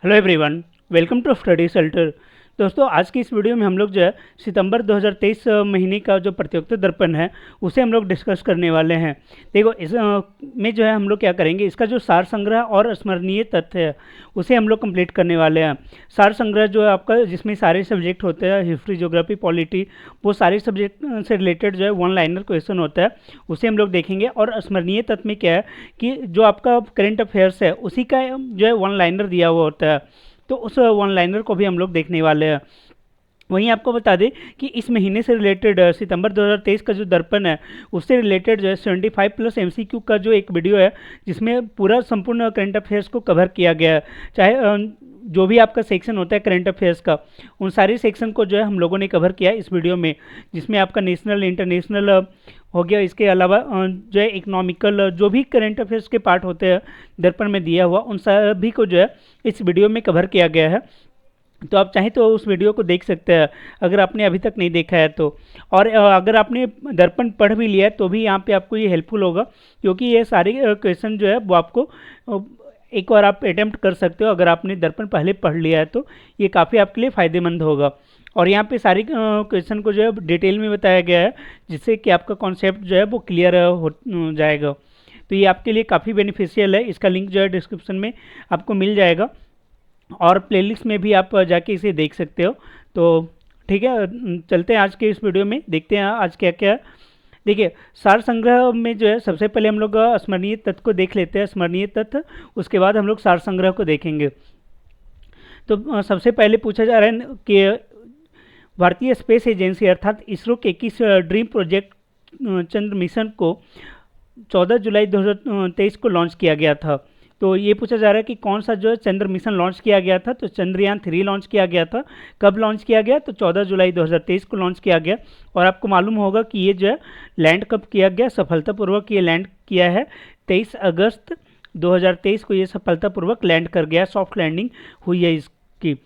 Hello everyone, welcome to study shelter. दोस्तों, आज की इस वीडियो में हम लोग जो है सितंबर 2023 महीने का जो प्रतियोगिता दर्पण है उसे हम लोग डिस्कस करने वाले हैं। देखो, इस में जो है हम लोग क्या करेंगे, इसका जो सार संग्रह और स्मरणीय तथ्य है उसे हम लोग कंप्लीट करने वाले हैं। सार संग्रह जो है आपका, जिसमें सारे सब्जेक्ट होते हैं, हिस्ट्री, ज्योग्राफी, पॉलिटी, वो सारे सब्जेक्ट से रिलेटेड जो है वन लाइनर क्वेश्चन होता है, उसे हम लोग देखेंगे। और स्मरणीय तथ्य में क्या है कि जो आपका करंट अफेयर्स है उसी का जो है वन लाइनर दिया हुआ होता है, तो उस वन लाइनर को भी हम लोग देखने वाले हैं। वहीं आपको बता दें कि इस महीने से रिलेटेड सितंबर 2023 का जो दर्पण है उससे रिलेटेड जो है 75 प्लस एमसीक्यू का जो एक वीडियो है जिसमें पूरा संपूर्ण करंट अफेयर्स को कवर किया गया है। चाहे जो भी आपका सेक्शन होता है करंट अफेयर्स का, उन सारे सेक्शन को जो है हम लोगों ने कवर किया है इस वीडियो में, जिसमें आपका नेशनल, इंटरनेशनल हो गया। इसके अलावा जो है इकोनॉमिकल, जो भी करंट अफेयर्स के पार्ट होते हैं दर्पण में दिया हुआ, उन सभी को जो है इस वीडियो में कवर किया गया है। तो आप चाहें तो उस वीडियो को देख सकते हैं अगर आपने अभी तक नहीं देखा है तो। और अगर आपने दर्पण पढ़ भी लिया है तो भी यहाँ पे आपको ये हेल्पफुल होगा, क्योंकि ये सारे क्वेश्चन जो है वो आपको एक बार आप अटेम्प्ट कर सकते हो। अगर आपने दर्पण पहले पढ़ लिया है तो ये काफ़ी आपके लिए फ़ायदेमंद होगा। और यहाँ पे सारी क्वेश्चन को जो है डिटेल में बताया गया है, जिससे कि आपका कॉन्सेप्ट जो है वो क्लियर हो जाएगा। तो ये आपके लिए काफ़ी बेनिफिशियल है। इसका लिंक जो है डिस्क्रिप्शन में आपको मिल जाएगा, और प्लेलिस्ट में भी आप जाके इसे देख सकते हो। तो ठीक है, चलते हैं आज के इस वीडियो में, देखते हैं आज क्या क्या है। देखिए, सार संग्रह में जो है सबसे पहले हम लोग स्मरणीय तथ्य को देख लेते हैं, स्मरणीय तथ्य, उसके बाद हम लोग सार संग्रह को देखेंगे। तो सबसे पहले पूछा जा रहा है कि भारतीय स्पेस एजेंसी अर्थात इसरो के किस ड्रीम प्रोजेक्ट चंद्र मिशन को 14 जुलाई 2023 को लॉन्च किया गया था। तो ये पूछा जा रहा है कि कौन सा जो है चंद्र मिशन लॉन्च किया गया था। तो चंद्रयान 3 लॉन्च किया गया था। कब लॉन्च किया गया? तो 14 जुलाई 2023 को लॉन्च किया गया। और आपको मालूम होगा कि ये जो है लैंड कब किया गया, सफलतापूर्वक ये लैंड किया है 23 अगस्त 2023 को। ये सफलतापूर्वक लैंड कर गया, सॉफ्ट लैंडिंग हुई है इसकी।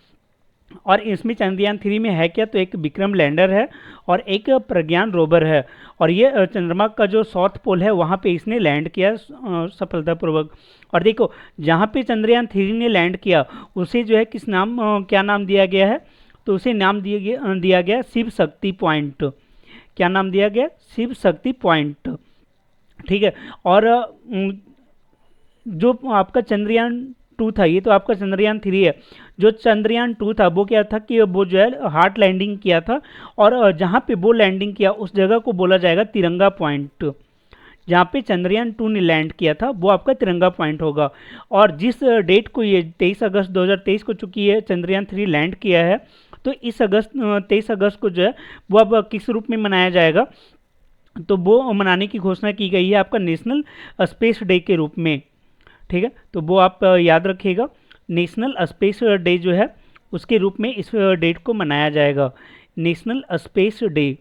और इसमें चंद्रयान 3 में है क्या? तो एक विक्रम लैंडर है और एक प्रज्ञान रोवर है। और ये चंद्रमा का जो साउथ पोल है वहाँ पे इसने लैंड किया सफलतापूर्वक। और देखो, जहाँ पे चंद्रयान 3 ने लैंड किया उसे जो है किस नाम, क्या नाम दिया गया है? तो उसे नाम दिया गया शिव शक्ति पॉइंट। क्या नाम दिया गया? शिव शक्ति पॉइंट। ठीक है। और जो आपका चंद्रयान 2 था, ये तो आपका चंद्रयान 3 है। जो चंद्रयान 2 था वो क्या था कि वो जो है हार्ड लैंडिंग किया था, और जहाँ पे वो लैंडिंग किया उस जगह को बोला जाएगा तिरंगा पॉइंट। जहाँ पे चंद्रयान 2 ने लैंड किया था वो आपका तिरंगा पॉइंट होगा। और जिस डेट को, ये 23 अगस्त 2023 को चुकी है चंद्रयान 3 लैंड किया है, तो इस 23 अगस्त को जो है वो अब किस रूप में मनाया जाएगा? तो वो मनाने की घोषणा की गई है आपका नेशनल स्पेस डे के रूप में। ठीक है, तो वो आप याद रखिएगा, नेशनल स्पेस डे जो है उसके रूप में इस डेट को मनाया जाएगा। नेशनल स्पेस डे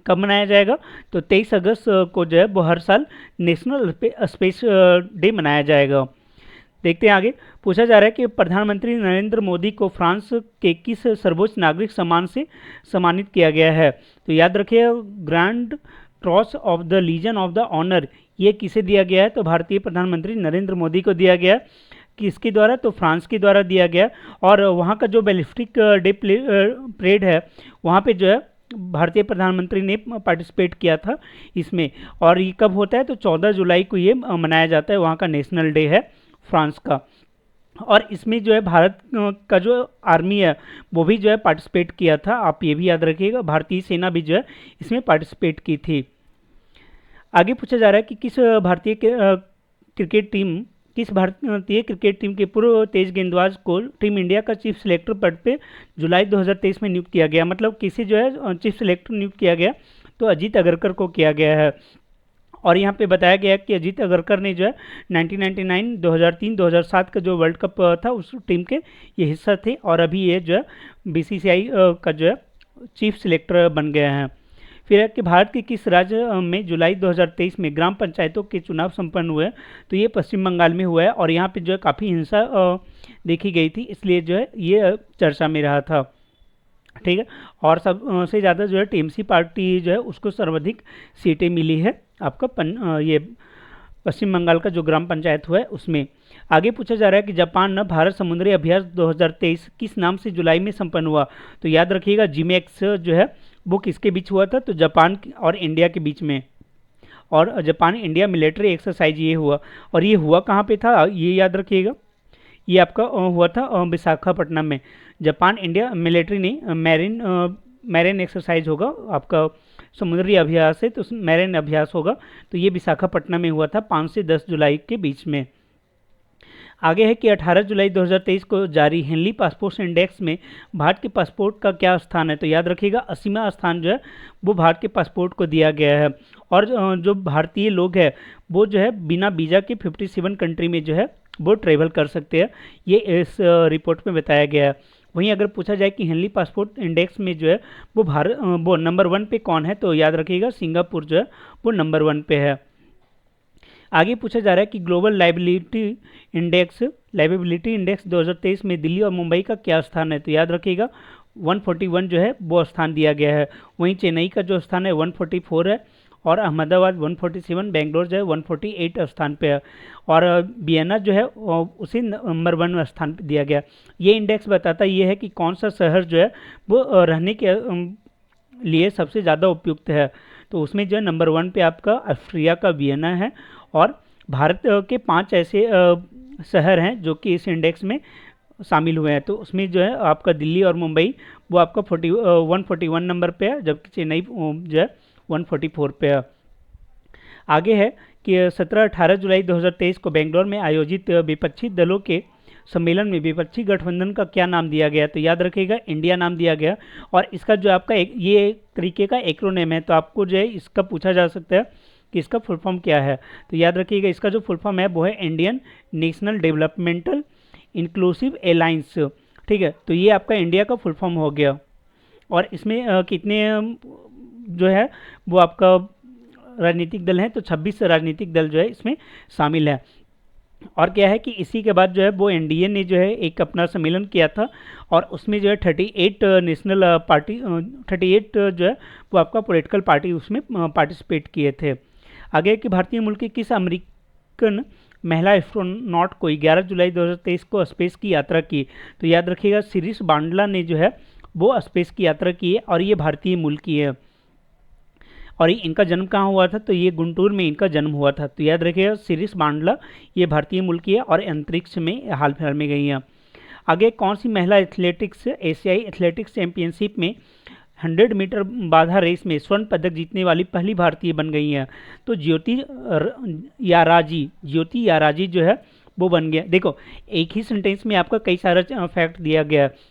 कब मनाया जाएगा? तो 23 अगस्त को जो है वो हर साल नेशनल स्पेस डे मनाया जाएगा। देखते हैं आगे। पूछा जा रहा है कि प्रधानमंत्री नरेंद्र मोदी को फ्रांस के किस सर्वोच्च नागरिक सम्मान से सम्मानित किया गया है? तो याद रखिए, Grand Cross of the Legion of the Honour, ये किसे दिया गया है? तो भारतीय प्रधानमंत्री नरेंद्र मोदी को दिया गया। किसके द्वारा? तो फ्रांस के द्वारा दिया गया। और वहाँ का जो बैलिस्टिक डे परेड है वहाँ पे जो है भारतीय प्रधानमंत्री ने पार्टिसिपेट किया था इसमें। और ये कब होता है? तो 14 जुलाई को ये मनाया जाता है, वहाँ का नेशनल डे है फ्रांस का। और इसमें जो है भारत का जो आर्मी है वो भी जो है पार्टिसिपेट किया था। आप ये भी याद रखिएगा, भारतीय सेना भी जो है इसमें पार्टिसिपेट की थी। आगे पूछा जा रहा है कि किस भारतीय क्रिकेट टीम, किस भारतीय क्रिकेट टीम के पूर्व तेज गेंदबाज को टीम इंडिया का चीफ सिलेक्टर पद पे जुलाई 2023 में नियुक्त किया गया? मतलब किसे जो है चीफ सिलेक्टर नियुक्त किया गया? तो अजीत अगरकर को किया गया है। और यहाँ पे बताया गया कि अजीत अगरकर ने जो है 1999, 2003, 2007 का जो वर्ल्ड कप था उस टीम के ये हिस्सा थे, और अभी ये जो है बीसीसीआई का जो है चीफ सिलेक्टर बन गए हैं। फिर है कि भारत के किस राज्य में जुलाई 2023 में ग्राम पंचायतों के चुनाव संपन्न हुए? तो ये पश्चिम बंगाल में हुआ है। और यहाँ पे जो है काफ़ी हिंसा देखी गई थी, इसलिए जो है ये चर्चा में रहा था। ठीक है। और सबसे ज़्यादा जो है टीएमसी पार्टी जो है उसको सर्वाधिक सीटें मिली है आपका ये पश्चिम बंगाल का जो ग्राम पंचायत हुआ है उसमें। आगे पूछा जा रहा है कि जापान न भारत समुद्री अभ्यास 2023 किस नाम से जुलाई में संपन्न हुआ। तो याद रखिएगा जिमेक्स जो है वो किसके बीच हुआ था, तो जापान और इंडिया के बीच में। और जापान इंडिया मिलिट्री एक्सरसाइज ये हुआ, और ये हुआ कहाँ पे था ये याद रखिएगा, ये आपका हुआ था विशाखापट्टनम में। जापान इंडिया मिलिट्री नहीं, मैरिन एक्सरसाइज होगा आपका, समुद्री अभ्यास है तो मैरिन अभ्यास होगा, तो ये विशाखापट्टनम में हुआ था 5 से 10 जुलाई के बीच में। आगे है कि 18 जुलाई 2023 को जारी हेनली पासपोर्ट इंडेक्स में भारत के पासपोर्ट का क्या स्थान है। तो याद रखिएगा 80वां स्थान जो है वो भारत के पासपोर्ट को दिया गया है। और जो भारतीय लोग हैं वो जो है बिना वीज़ा के 57 कंट्री में जो है वो ट्रेवल कर सकते हैं, ये इस रिपोर्ट में बताया गया है। वहीं अगर पूछा जाए कि हेनली पासपोर्ट इंडेक्स में जो है वो नंबर 1 पे कौन है, तो याद रखिएगा सिंगापुर जो है वो नंबर 1 पे है। आगे पूछा जा रहा है कि ग्लोबल लाइबिलिटी इंडेक्स 2023 में दिल्ली और मुंबई का क्या स्थान है। तो याद रखिएगा 141 जो है वो स्थान दिया गया है। वहीं चेन्नई का जो स्थान है 144 है, और अहमदाबाद 147, बेंगलोर जो है 148 स्थान पे है, और वियना जो है उसे नंबर 1 स्थान पे दिया गया। ये इंडेक्स बताता ये है कि कौन सा शहर जो है वो रहने के लिए सबसे ज़्यादा उपयुक्त है। तो उसमें जो है नंबर 1 पे आपका ऑस्ट्रिया का वियना है, और भारत के 5 ऐसे शहर हैं जो कि इस इंडेक्स में शामिल हुए हैं। तो उसमें जो है आपका दिल्ली और मुंबई वो आपका 141 नंबर पे है, जबकि चेन्नई जो है 144 पे है। आगे है कि 17-18 जुलाई 2023 को बेंगलोर में आयोजित विपक्षी दलों के सम्मेलन में विपक्षी गठबंधन का क्या नाम दिया गया। तो याद रखिएगा इंडिया नाम दिया गया, और इसका जो आपका ये एक तरीके का एक्रोनेम है, तो आपको जो है इसका पूछा जा सकता है कि इसका फुल फॉर्म क्या है। तो याद रखिएगा इसका जो फुल फॉर्म है वो है Indian national developmental inclusive alliance. ठीक है, तो ये आपका इंडिया का फुल फॉर्म हो गया। और इसमें कितने जो है वो आपका राजनीतिक दल हैं, तो 26 राजनीतिक दल जो है इसमें शामिल है। और क्या है कि इसी के बाद जो है वो एनडीए ने जो है एक अपना सम्मेलन किया था, और उसमें जो है 38 नेशनल पार्टी 38 जो है वो आपका पॉलिटिकल पार्टी उसमें पार्टिसिपेट किए थे। आगे कि भारतीय मूल की किस अमेरिकन महिला एस्ट्रोनॉट को 11 जुलाई 2023 को स्पेस की यात्रा की। तो याद रखिएगा शिरीष बांडला ने जो है वो स्पेस की यात्रा की है, और ये भारतीय मूल की है। और इनका जन्म कहाँ हुआ था, तो ये गुंटूर में इनका जन्म हुआ था। तो याद रखिएगा शिरीष बांडला ये भारतीय मूल की है, और अंतरिक्ष में हाल फिलहाल में गई हैं। आगे कौन सी महिला एथलेटिक्स एशियाई एथलेटिक्स चैंपियनशिप में 100 मीटर बाधा रेस में स्वर्ण पदक जीतने वाली पहली भारतीय बन गई हैं। तो ज्योति याराजी जो है वो बन गया। देखो एक ही सेंटेंस में आपका कई सारा फैक्ट दिया गया है।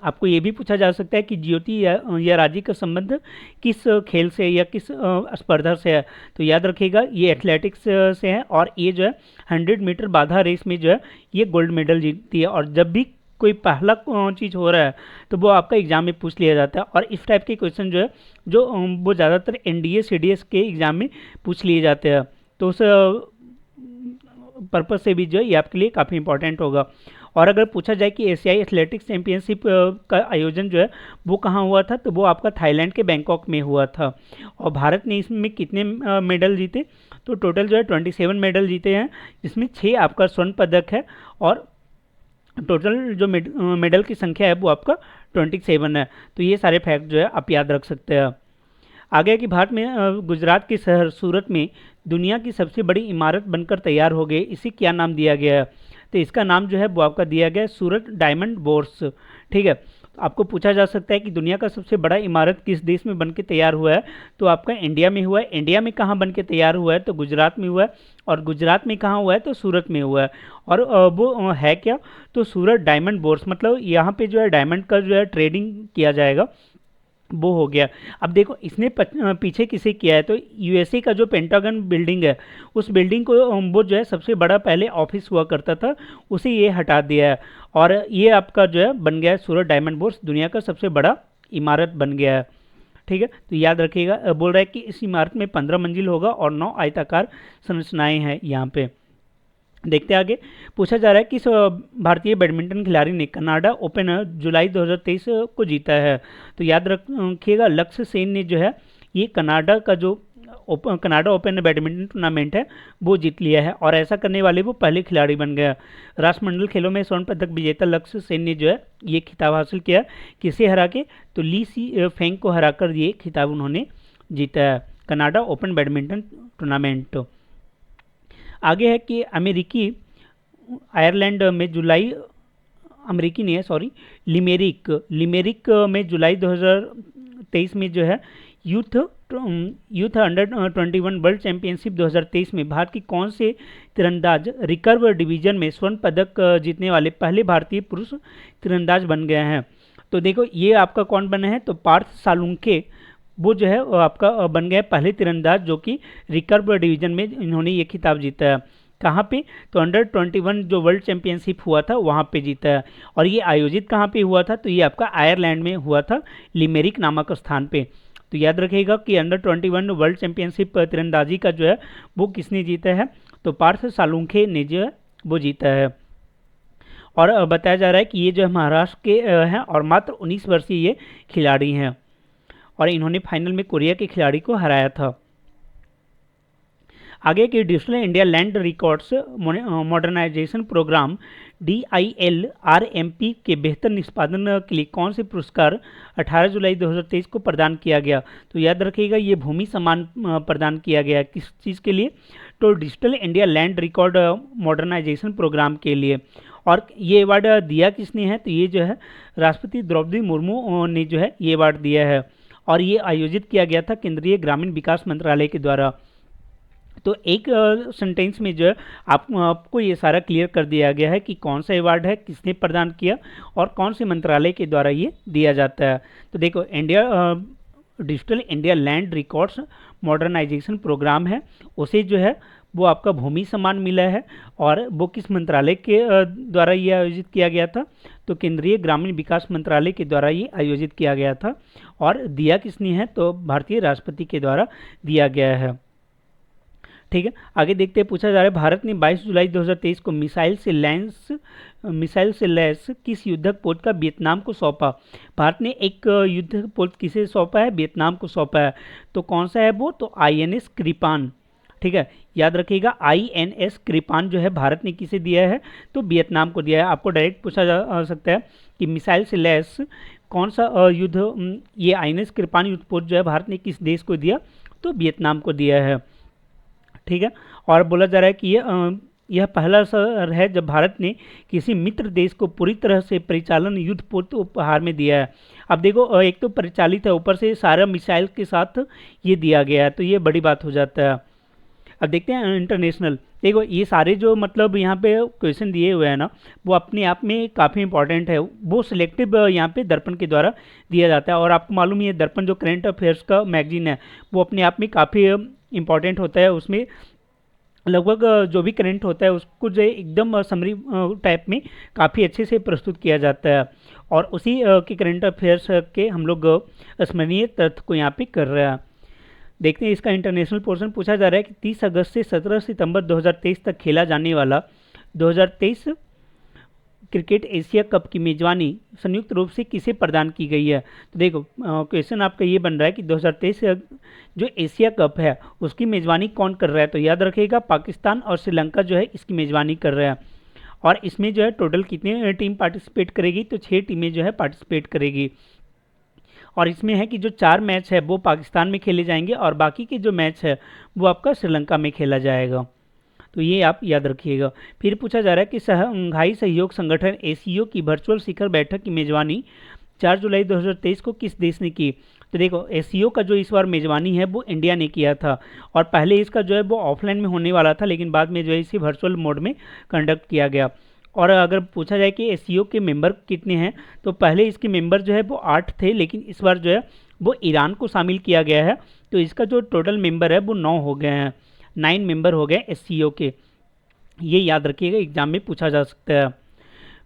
आपको ये भी पूछा जा सकता है कि ज्योति याराजी का संबंध किस खेल से या किस स्पर्धा से है। तो याद रखिएगा ये एथलेटिक्स से है, और ये जो है 100 मीटर बाधा रेस में जो है ये गोल्ड मेडल जीतती है। और जब भी कोई पहला चीज़ हो रहा है तो वो आपका एग्जाम में पूछ लिया जाता है, और इस टाइप के क्वेश्चन जो है जो वो ज़्यादातर एनडीए सीडीएस के एग्ज़ाम में पूछ लिए जाते हैं। तो उस पर्पज़ से भी जो है ये आपके लिए काफ़ी इंपॉर्टेंट होगा। और अगर पूछा जाए कि एशियाई एथलेटिक्स चैंपियनशिप का आयोजन जो है वो कहाँ हुआ था, तो वो आपका थाईलैंड के बैंकॉक में हुआ था। और भारत ने इसमें कितने मेडल जीते, तो टोटल जो है 27 मेडल जीते हैं, जिसमें 6 आपका स्वर्ण पदक है, और टोटल जो मेडल की संख्या है वो आपका 27 है। तो ये सारे फैक्ट जो है आप याद रख सकते हैं। आगे कि भारत में गुजरात के शहर सूरत में दुनिया की सबसे बड़ी इमारत बनकर तैयार हो गई, इसे क्या नाम दिया गया है। तो इसका नाम जो है वो आपका दिया गया है सूरत डायमंड बोर्स। ठीक है, आपको पूछा जा सकता है कि दुनिया का सबसे बड़ा इमारत किस देश में बनके तैयार हुआ है, तो आपका इंडिया में हुआ है। इंडिया में कहाँ बनके तैयार हुआ है, तो गुजरात में हुआ है। और गुजरात में कहाँ हुआ है, तो सूरत में हुआ है। और वो है क्या, तो सूरत डायमंड बोर्स, मतलब यहाँ पे जो है डायमंड का जो है ट्रेडिंग किया जाएगा, वो हो गया। अब देखो इसने पीछे किसे किया है, तो यूएसए का जो पेंटागन बिल्डिंग है उस बिल्डिंग को वो जो है सबसे बड़ा पहले ऑफिस हुआ करता था, उसे ये हटा दिया है, और ये आपका जो है बन गया है सूरत डायमंड बोर्स, दुनिया का सबसे बड़ा इमारत बन गया है। ठीक है, तो याद रखिएगा बोल रहा है कि इस इमारत में 15 मंजिल होगा और 9 आयताकार संरचनाएँ हैं यहाँ पे। देखते आगे, पूछा जा रहा है कि भारतीय बैडमिंटन खिलाड़ी ने कनाडा ओपन जुलाई 2023 को जीता है। तो याद रखिएगा लक्ष्य सेन ने जो है ये कनाडा का जो कनाडा ओपन बैडमिंटन टूर्नामेंट है वो जीत लिया है, और ऐसा करने वाले वो पहले खिलाड़ी बन गया। राष्ट्रमंडल खेलों में स्वर्ण पदक विजेता लक्ष्य सेन ने जो है ये खिताब हासिल किया। किसे हरा के? तो ली सी फेंग को हराकर ये खिताब उन्होंने जीता है, कनाडा ओपन बैडमिंटन टूर्नामेंट। आगे है कि अमेरिकी आयरलैंड में जुलाई, अमेरिकी नहीं है सॉरी, लिमेरिक में जुलाई 2023 में जो है यूथ अंडर 21 वर्ल्ड चैंपियनशिप 2023 में भारत की कौन से तीरंदाज रिकर्व डिवीजन में स्वर्ण पदक जीतने वाले पहले भारतीय पुरुष तीरंदाज बन गए हैं? तो देखो ये आपका कौन बने हैं, तो पार्थ सालुंखे वो जो है आपका बन गए पहले तीरंदाज जो कि रिकर्व डिवीजन में इन्होंने ये खिताब जीता है। कहाँ पे? तो अंडर 21 जो वर्ल्ड चैंपियनशिप हुआ था वहाँ पे जीता है, और ये आयोजित कहाँ पे हुआ था? तो ये आपका आयरलैंड में हुआ था, लिमेरिक नामक स्थान पे। तो याद रखिएगा कि अंडर 21 वर्ल्ड चैंपियनशिप तीरंदाजी का जो है वो किसने जीता है? तो पार्थ सालुंखे ने जो है वो जीता है। और बताया जा रहा है कि ये जो है महाराष्ट्र के हैं और मात्र 19 वर्षीय ये खिलाड़ी हैं, और इन्होंने फाइनल में कोरिया के खिलाड़ी को हराया था। आगे कि Digital India Land Records Modernisation Programme DILRMP के बेहतर निष्पादन के लिए कौन से पुरस्कार 18 जुलाई 2023 को प्रदान किया गया? तो याद रखिएगा ये भूमि सम्मान प्रदान किया गया किस चीज़ के लिए? तो Digital India Land Record Modernisation Programme के लिए। और ये अवार्ड दिया किसने है? तो ये जो है राष्ट्रपति द्रौपदी मुर्मू ने जो है ये अवार्ड दिया है, और ये आयोजित किया गया था केंद्रीय ग्रामीण विकास मंत्रालय के द्वारा। तो एक सेंटेंस में जो है आपको ये सारा क्लियर कर दिया गया है कि कौन सा अवार्ड है, किसने प्रदान किया, और कौन से मंत्रालय के द्वारा ये दिया जाता है। तो देखो Digital India Land Records Modernisation Programme है, उसे जो है वो आपका भूमि सम्मान मिला है, और वो किस मंत्रालय के द्वारा ये आयोजित किया गया था? तो केंद्रीय ग्रामीण विकास मंत्रालय के द्वारा ये आयोजित किया गया था, और दिया किसने है? तो भारतीय राष्ट्रपति के द्वारा दिया गया है। ठीक है, आगे देखते हैं। पूछा जा रहा है भारत ने 22 जुलाई 2023 को मिसाइल से लैस किस युद्धक पोत का वियतनाम को सौंपा? भारत ने एक युद्धक पोत किसे सौंपा है? वियतनाम को सौंपा है। तो कौन सा है वो? तो INS कृपान। ठीक है, याद रखिएगा INS कृपान जो है भारत ने किसे दिया है? तो वियतनाम को दिया है। आपको डायरेक्ट पूछा जा सकता है कि मिसाइल से लैस कौन सा युद्ध, ये INS कृपान युद्ध पोत जो है भारत ने किस देश को दिया? तो वियतनाम को दिया है। ठीक है, और बोला जा रहा है कि यह पहला अवसर है जब भारत ने किसी मित्र देश को पूरी तरह से परिचालन युद्ध पोत उपहार में दिया है। अब देखो एक तो परिचालित है, ऊपर से सारा मिसाइल के साथ ये दिया गया है, तो ये बड़ी बात हो जाता है। अब देखते हैं इंटरनेशनल। देखो ये सारे जो मतलब यहाँ पे क्वेश्चन दिए हुए हैं ना, वो अपने आप में काफ़ी इंपॉर्टेंट है, वो सिलेक्टिव यहाँ पे दर्पण के द्वारा दिया जाता है। और आपको मालूम है दर्पण जो करंट अफेयर्स का मैगजीन है वो अपने आप में काफ़ी इम्पॉर्टेंट होता है। उसमें लगभग जो भी करंट होता है उसको जो एकदम समरी टाइप में काफ़ी अच्छे से प्रस्तुत किया जाता है, और उसी के करंट अफेयर्स के हम लोग स्मरणीय तथ्य को यहाँ पे कर रहे हैं। देखते हैं इसका इंटरनेशनल पोर्शन। पूछा जा रहा है कि 30 अगस्त से 17 सितंबर 2023 तक खेला जाने वाला 2023 क्रिकेट एशिया कप की मेजबानी संयुक्त रूप से किसे प्रदान की गई है? तो देखो क्वेश्चन आपका ये बन रहा है कि 2023 जो एशिया कप है उसकी मेजबानी कौन कर रहा है? तो याद रखिएगा पाकिस्तान और श्रीलंका जो है इसकी मेजबानी कर रहे हैं, और इसमें जो है टोटल कितनी टीम पार्टिसिपेट करेगी? तो 6 टीमें जो है पार्टिसिपेट करेगी, और इसमें है कि जो 4 मैच है वो पाकिस्तान में खेले जाएंगे, और बाकी के जो मैच है वो आपका श्रीलंका में खेला जाएगा। तो ये आप याद रखिएगा। फिर पूछा जा रहा है कि शंघाई सहयोग संगठन ASEAN की वर्चुअल शिखर बैठक की मेजबानी 4 जुलाई 2023 को किस देश ने की? तो देखो ASEAN का जो इस बार मेजबानी है वो इंडिया ने किया था, और पहले इसका जो है वो ऑफलाइन में होने वाला था, लेकिन बाद में जो है इसे वर्चुअल मोड में कंडक्ट किया गया। और अगर पूछा जाए कि ASEAN के मेंबर कितने हैं, तो पहले इसके मेंबर जो है वो 8 थे, लेकिन इस बार जो है वो ईरान को शामिल किया गया है, तो इसका जो टोटल मेंबर है वो 9 हो गए हैं, 9 मेंबर हो गए ASEAN के। ये याद रखिएगा, एग्जाम में पूछा जा सकता है।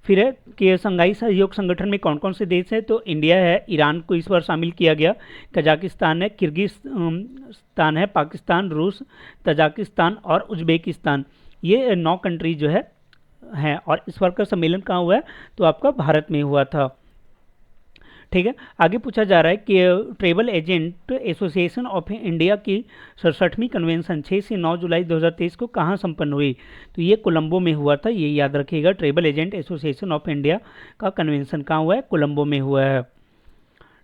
फिर है कि शंघाई सहयोग संगठन में कौन कौन से देश हैं? तो इंडिया है, ईरान को इस बार शामिल किया गया, कजाकिस्तान है, किर्गिस्तान है, पाकिस्तान, रूस, तजाकिस्तान और उज्बेकिस्तान। ये 9 कंट्री जो है, और इस बार का सम्मेलन कहाँ हुआ है? तो आपका भारत में हुआ था। ठीक है। आगे पूछा जा रहा है कि travel agent association of India की 67वीं कन्वेंशन 6 से 9 जुलाई 2023 को कहाँ संपन्न हुई? तो ये कोलंबो में हुआ था, ये याद रखिएगा। Travel agent association of India का कन्वेंशन कहाँ हुआ है? कोलंबो में हुआ है।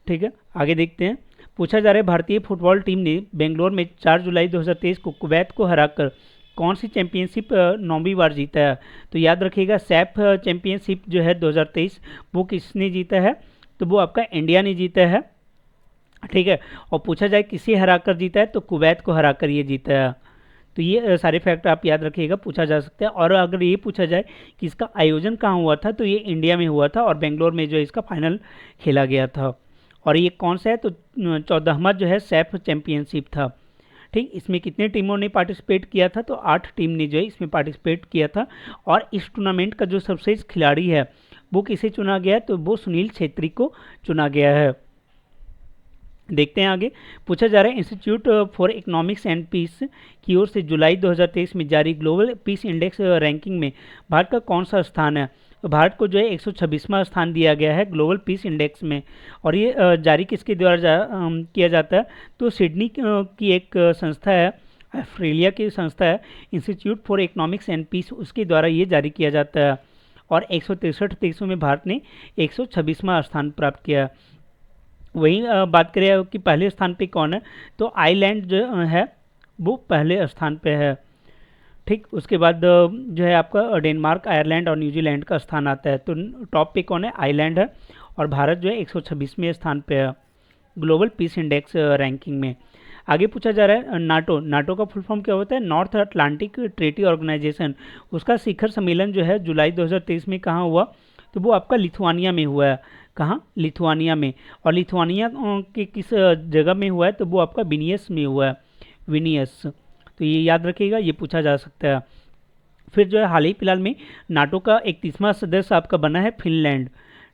ठीक है, आगे देखते हैं। पूछा जा रहा है भारतीय फुटबॉल टीम ने बेंगलोर में 4 जुलाई 2023 को कुवैत को हराकर कौन सी चैंपियनशिप 9वीं बार जीता है? तो याद रखिएगा सैफ चैंपियनशिप जो है 2023 वो किसने जीता है? तो वो आपका इंडिया ने जीता है। ठीक है, और पूछा जाए किसे हराकर जीता है? तो कुवैत को हराकर ये जीता है। तो ये सारे फैक्ट आप याद रखिएगा, पूछा जा सकता है। और अगर ये पूछा जाए कि इसका आयोजन कहाँ हुआ था, तो ये इंडिया में हुआ था और बेंगलोर में जो है इसका फाइनल खेला गया था। और ये कौन सा है? तो 14वां जो है सैफ चैंपियनशिप था। ठीक, इसमें कितने टीमों ने पार्टिसिपेट किया था? तो 8 टीम ने जो है इसमें पार्टिसिपेट किया था। और इस टूर्नामेंट का जो सर्वश्रेष्ठ खिलाड़ी है वो किसे चुना गया है? तो वो सुनील छेत्री को चुना गया है। देखते हैं आगे। पूछा जा रहा है Institute for Economics and Peace की ओर से जुलाई 2023 में जारी ग्लोबल पीस इंडेक्स रैंकिंग में भारत का कौन सा स्थान है? तो भारत को जो है 126वां स्थान दिया गया है ग्लोबल पीस इंडेक्स में। और ये जारी किसके द्वारा किया जाता है? तो सिडनी की एक संस्था है, ऑस्ट्रेलिया की संस्था है, Institute for Economics and Peace, उसके द्वारा ये जारी किया जाता है। और 163 देशों में भारत ने 126वां स्थान प्राप्त किया। वहीं बात करें कि पहले स्थान पे कौन है? तो आइलैंड जो है वो पहले स्थान पे है। ठीक, उसके बाद जो है आपका डेनमार्क, आयरलैंड और न्यूजीलैंड का स्थान आता है। तो टॉप पे कौन है? आइलैंड है। और भारत जो है 126वें स्थान पे है ग्लोबल पीस इंडेक्स रैंकिंग में। आगे पूछा जा रहा है नाटो। नाटो का फुल फॉर्म क्या होता है? North Atlantic Treaty Organisation. उसका शिखर सम्मेलन जो है जुलाई 2023 में कहाँ हुआ? तो वो आपका लिथुआनिया में हुआ है। कहाँ? लिथुआनिया में। और लिथुआनिया के किस जगह में हुआ है? तो वो आपका विनियस में हुआ है, विनियस। तो ये याद रखिएगा, ये पूछा जा सकता है। फिर जो है हाल ही फिलहाल में नाटो का 31वां सदस्य आपका बना है फिनलैंड।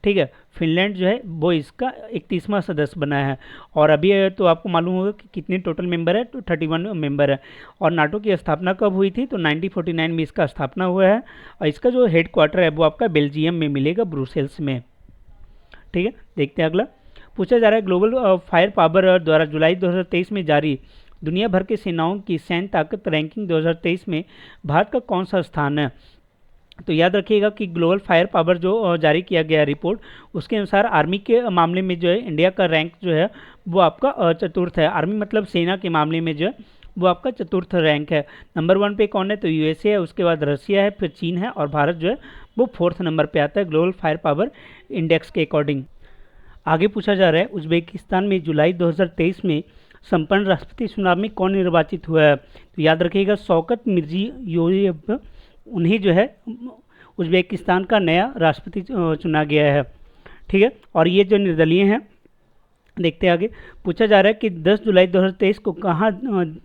ठीक है, फिनलैंड जो है वो इसका 31वां सदस्य बना है। और अभी तो आपको मालूम होगा कि कितने टोटल मेंबर है? तो 31 मेंबर है। और नाटो की स्थापना कब हुई थी? तो 1949 में इसका स्थापना हुआ है। और इसका जो हेड क्वार्टर है वो आपका बेल्जियम में मिलेगा, ब्रुसेल्स में। ठीक है, देखते हैं अगला। पूछा जा रहा है ग्लोबल फायर पावर द्वारा जुलाई 2023 में जारी दुनिया भर के सेनाओं की सैन्य ताकत रैंकिंग 2023 में भारत का कौन सा स्थान है? तो याद रखिएगा कि ग्लोबल फायर पावर जो जारी किया गया रिपोर्ट, उसके अनुसार आर्मी के मामले में जो है इंडिया का रैंक जो है वो आपका चतुर्थ है। आर्मी मतलब सेना के मामले में जो है वो आपका चतुर्थ रैंक है। नंबर 1 पे कौन है? तो यूएसए है, उसके बाद रसिया है, फिर चीन है, और भारत जो है वो 4th नंबर पे आता है ग्लोबल फायर पावर इंडेक्स के अकॉर्डिंग। आगे पूछा जा रहा है उज्बेकिस्तान में जुलाई 2023 में संपन्न राष्ट्रपति चुनाव में कौन निर्वाचित हुआ है? तो याद रखिएगा शौकत मिर्जियोयेव, उन्हें जो है उज्बेकिस्तान का नया राष्ट्रपति चुना गया है। ठीक है, और ये जो निर्दलीय हैं। देखते हैं आगे। पूछा जा रहा है कि 10 जुलाई 2023 को कहाँ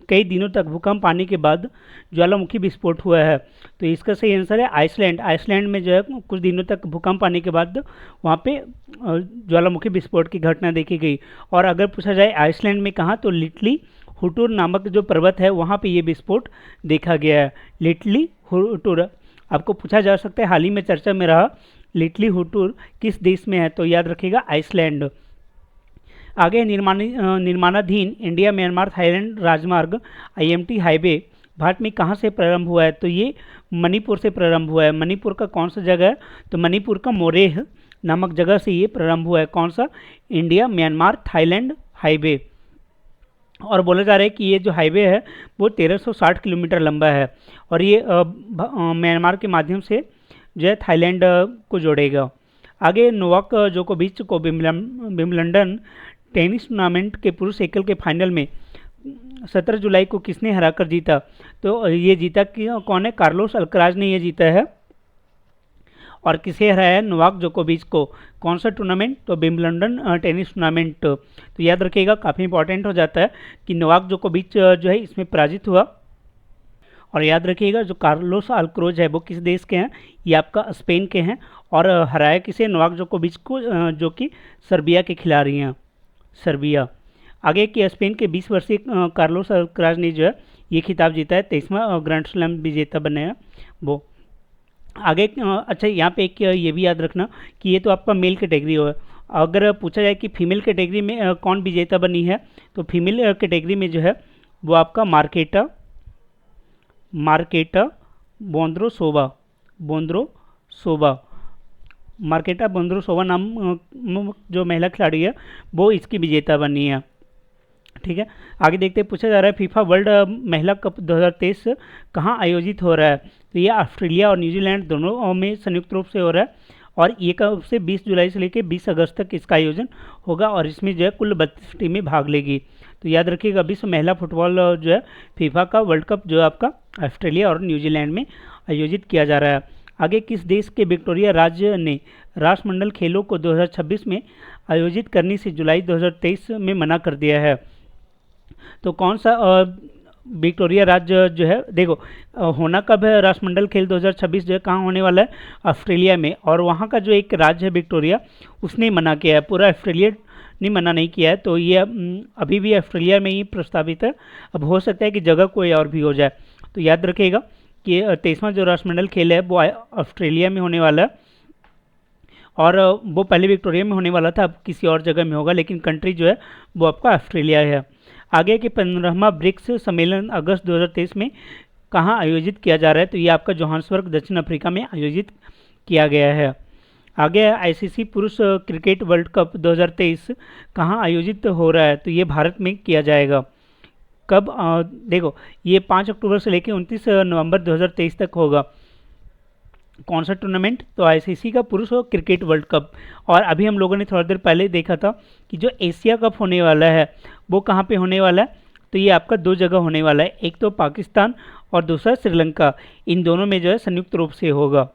कई दिनों तक भूकंप आने के बाद ज्वालामुखी विस्फोट हुआ है? तो इसका सही आंसर है आइसलैंड। आइसलैंड में जो है कुछ दिनों तक भूकंप आने के बाद वहाँ पे ज्वालामुखी विस्फोट की घटना देखी गई। और अगर पूछा जाए आइसलैंड में कहाँ, तो लिटली हुटूर नामक जो पर्वत है वहाँ पे ये विस्फोट देखा गया है, लिटली हुटूर। आपको पूछा जा सकता है हाल ही में चर्चा में रहा लिटली हुटूर किस देश में है? तो याद रखिएगा आइसलैंड। आगे निर्माणाधीन इंडिया म्यांमार थाईलैंड राजमार्ग IMT हाईवे भारत में कहाँ से प्रारंभ हुआ है? तो ये मणिपुर से प्रारंभ हुआ है। मणिपुर का कौन सा जगह है? तो मणिपुर का मोरेह नामक जगह से ये प्रारंभ हुआ है। कौन सा? India Myanmar Thailand highway. और बोला जा रहा है कि ये जो हाईवे है वो 1360 किलोमीटर लंबा है। और ये म्यांमार के माध्यम से जो है थाईलैंड को जोड़ेगा। आगे नोवाक जोकोविच को विंबलडन टेनिस टूर्नामेंट के पुरुष एकल के फाइनल में 17 जुलाई को किसने हराकर जीता? तो ये जीता कि कौन है? कार्लोस अल्कराज ने ये जीता है। और किसे हराया है? नोवाक जोकोविच को। कौन सा टूर्नामेंट? तो विंबलडन टेनिस टूर्नामेंट। तो याद रखिएगा, काफ़ी इंपॉर्टेंट हो जाता है कि नोवाक जोकोविच जो है इसमें पराजित हुआ। और याद रखिएगा जो कार्लोस अल्कराज है वो किस देश के हैं? ये आपका स्पेन के हैं। और हराया किसे? नोवाक जोकोविच को, जो कि सर्बिया के खिलाड़ी हैं, सर्बिया। आगे कि स्पेन के 20 वर्षीय कार्लोस अल्कराज ने जो है ये खिताब जीता है, 23वां ग्रैंड स्लैम विजेता बने हैं वो। आगे अच्छा यहाँ पे एक ये भी याद रखना कि ये तो आपका मेल कैटेगरी अगर पूछा जाए कि फीमेल कैटेगरी में कौन विजेता बनी है, तो फीमेल कैटेगरी में जो है वो आपका मार्केटा बोंद्रोसोवा नाम जो महिला खिलाड़ी है वो इसकी विजेता बनी है। ठीक है, आगे देखते हैं, पूछा जा रहा है फीफा वर्ल्ड महिला कप 2023 कहाँ आयोजित हो रहा है, तो ये ऑस्ट्रेलिया और न्यूजीलैंड दोनों में संयुक्त रूप से हो रहा है और ये कब से 20 जुलाई से लेकर 20 अगस्त तक इसका आयोजन होगा और इसमें जो है कुल 32 टीमें भाग लेगी। तो याद रखिएगा, विश्व महिला फुटबॉल जो है फीफा का वर्ल्ड कप जो है आपका ऑस्ट्रेलिया और न्यूजीलैंड में आयोजित किया जा रहा है। आगे, किस देश के विक्टोरिया राज्य ने राष्ट्रमंडल खेलों को 2026 में आयोजित करने से जुलाई 2023 में मना कर दिया है, तो कौन सा विक्टोरिया राज्य जो है, देखो होना कब है राष्ट्रमंडल खेल 2026 जो है कहाँ होने वाला है, ऑस्ट्रेलिया में, और वहाँ का जो एक राज्य है विक्टोरिया उसने मना किया है, पूरा ऑस्ट्रेलिया ने मना नहीं किया है। तो ये अभी भी ऑस्ट्रेलिया में ही प्रस्तावित है, अब हो सकता है कि जगह कोई और भी हो जाए। तो याद रखिएगा कि 23वां जो राष्ट्रमंडल खेल है वो ऑस्ट्रेलिया में होने वाला है और वो पहले विक्टोरिया में होने वाला था, अब किसी और जगह में होगा, लेकिन कंट्री जो है वो आपका ऑस्ट्रेलिया है। आगे कि 15वां ब्रिक्स सम्मेलन अगस्त 2023 में कहाँ आयोजित किया जा रहा है, तो ये आपका जोहान्सबर्ग दक्षिण अफ्रीका में आयोजित किया गया है। आगे आईसीसी पुरुष क्रिकेट वर्ल्ड कप 2023 कहाँ आयोजित हो रहा है, तो ये भारत में किया जाएगा। कब, देखो ये 5 अक्टूबर से लेकर 29 नवंबर 2023 तक होगा। कौन सा टूर्नामेंट, तो आईसीसी का पुरुष क्रिकेट वर्ल्ड कप। और अभी हम लोगों ने थोड़ा देर पहले देखा था कि जो एशिया कप होने वाला है वो कहाँ पे होने वाला है, तो ये आपका 2 जगह होने वाला है, एक तो पाकिस्तान और दूसरा श्रीलंका, इन दोनों में जो है संयुक्त रूप से होगा।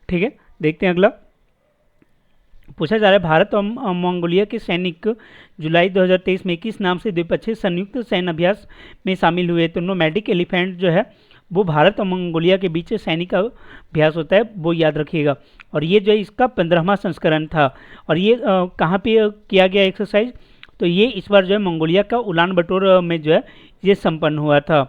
ठीक है, देखते हैं अगला। पूछा जा रहा है भारत और मंगोलिया के सैनिक जुलाई 2023 में किस नाम से द्विपक्षीय संयुक्त सैन्य अभ्यास में शामिल हुए, तो नोमैडिक एलिफेंट जो है वो भारत और मंगोलिया के बीच सैनिक अभ्यास होता है, वो याद रखिएगा। और ये जो है इसका 15वां संस्करण था और ये कहाँ पे किया गया एक्सरसाइज, तो ये इस बार जो है मंगोलिया का उलान बटोर में जो है ये संपन्न हुआ था।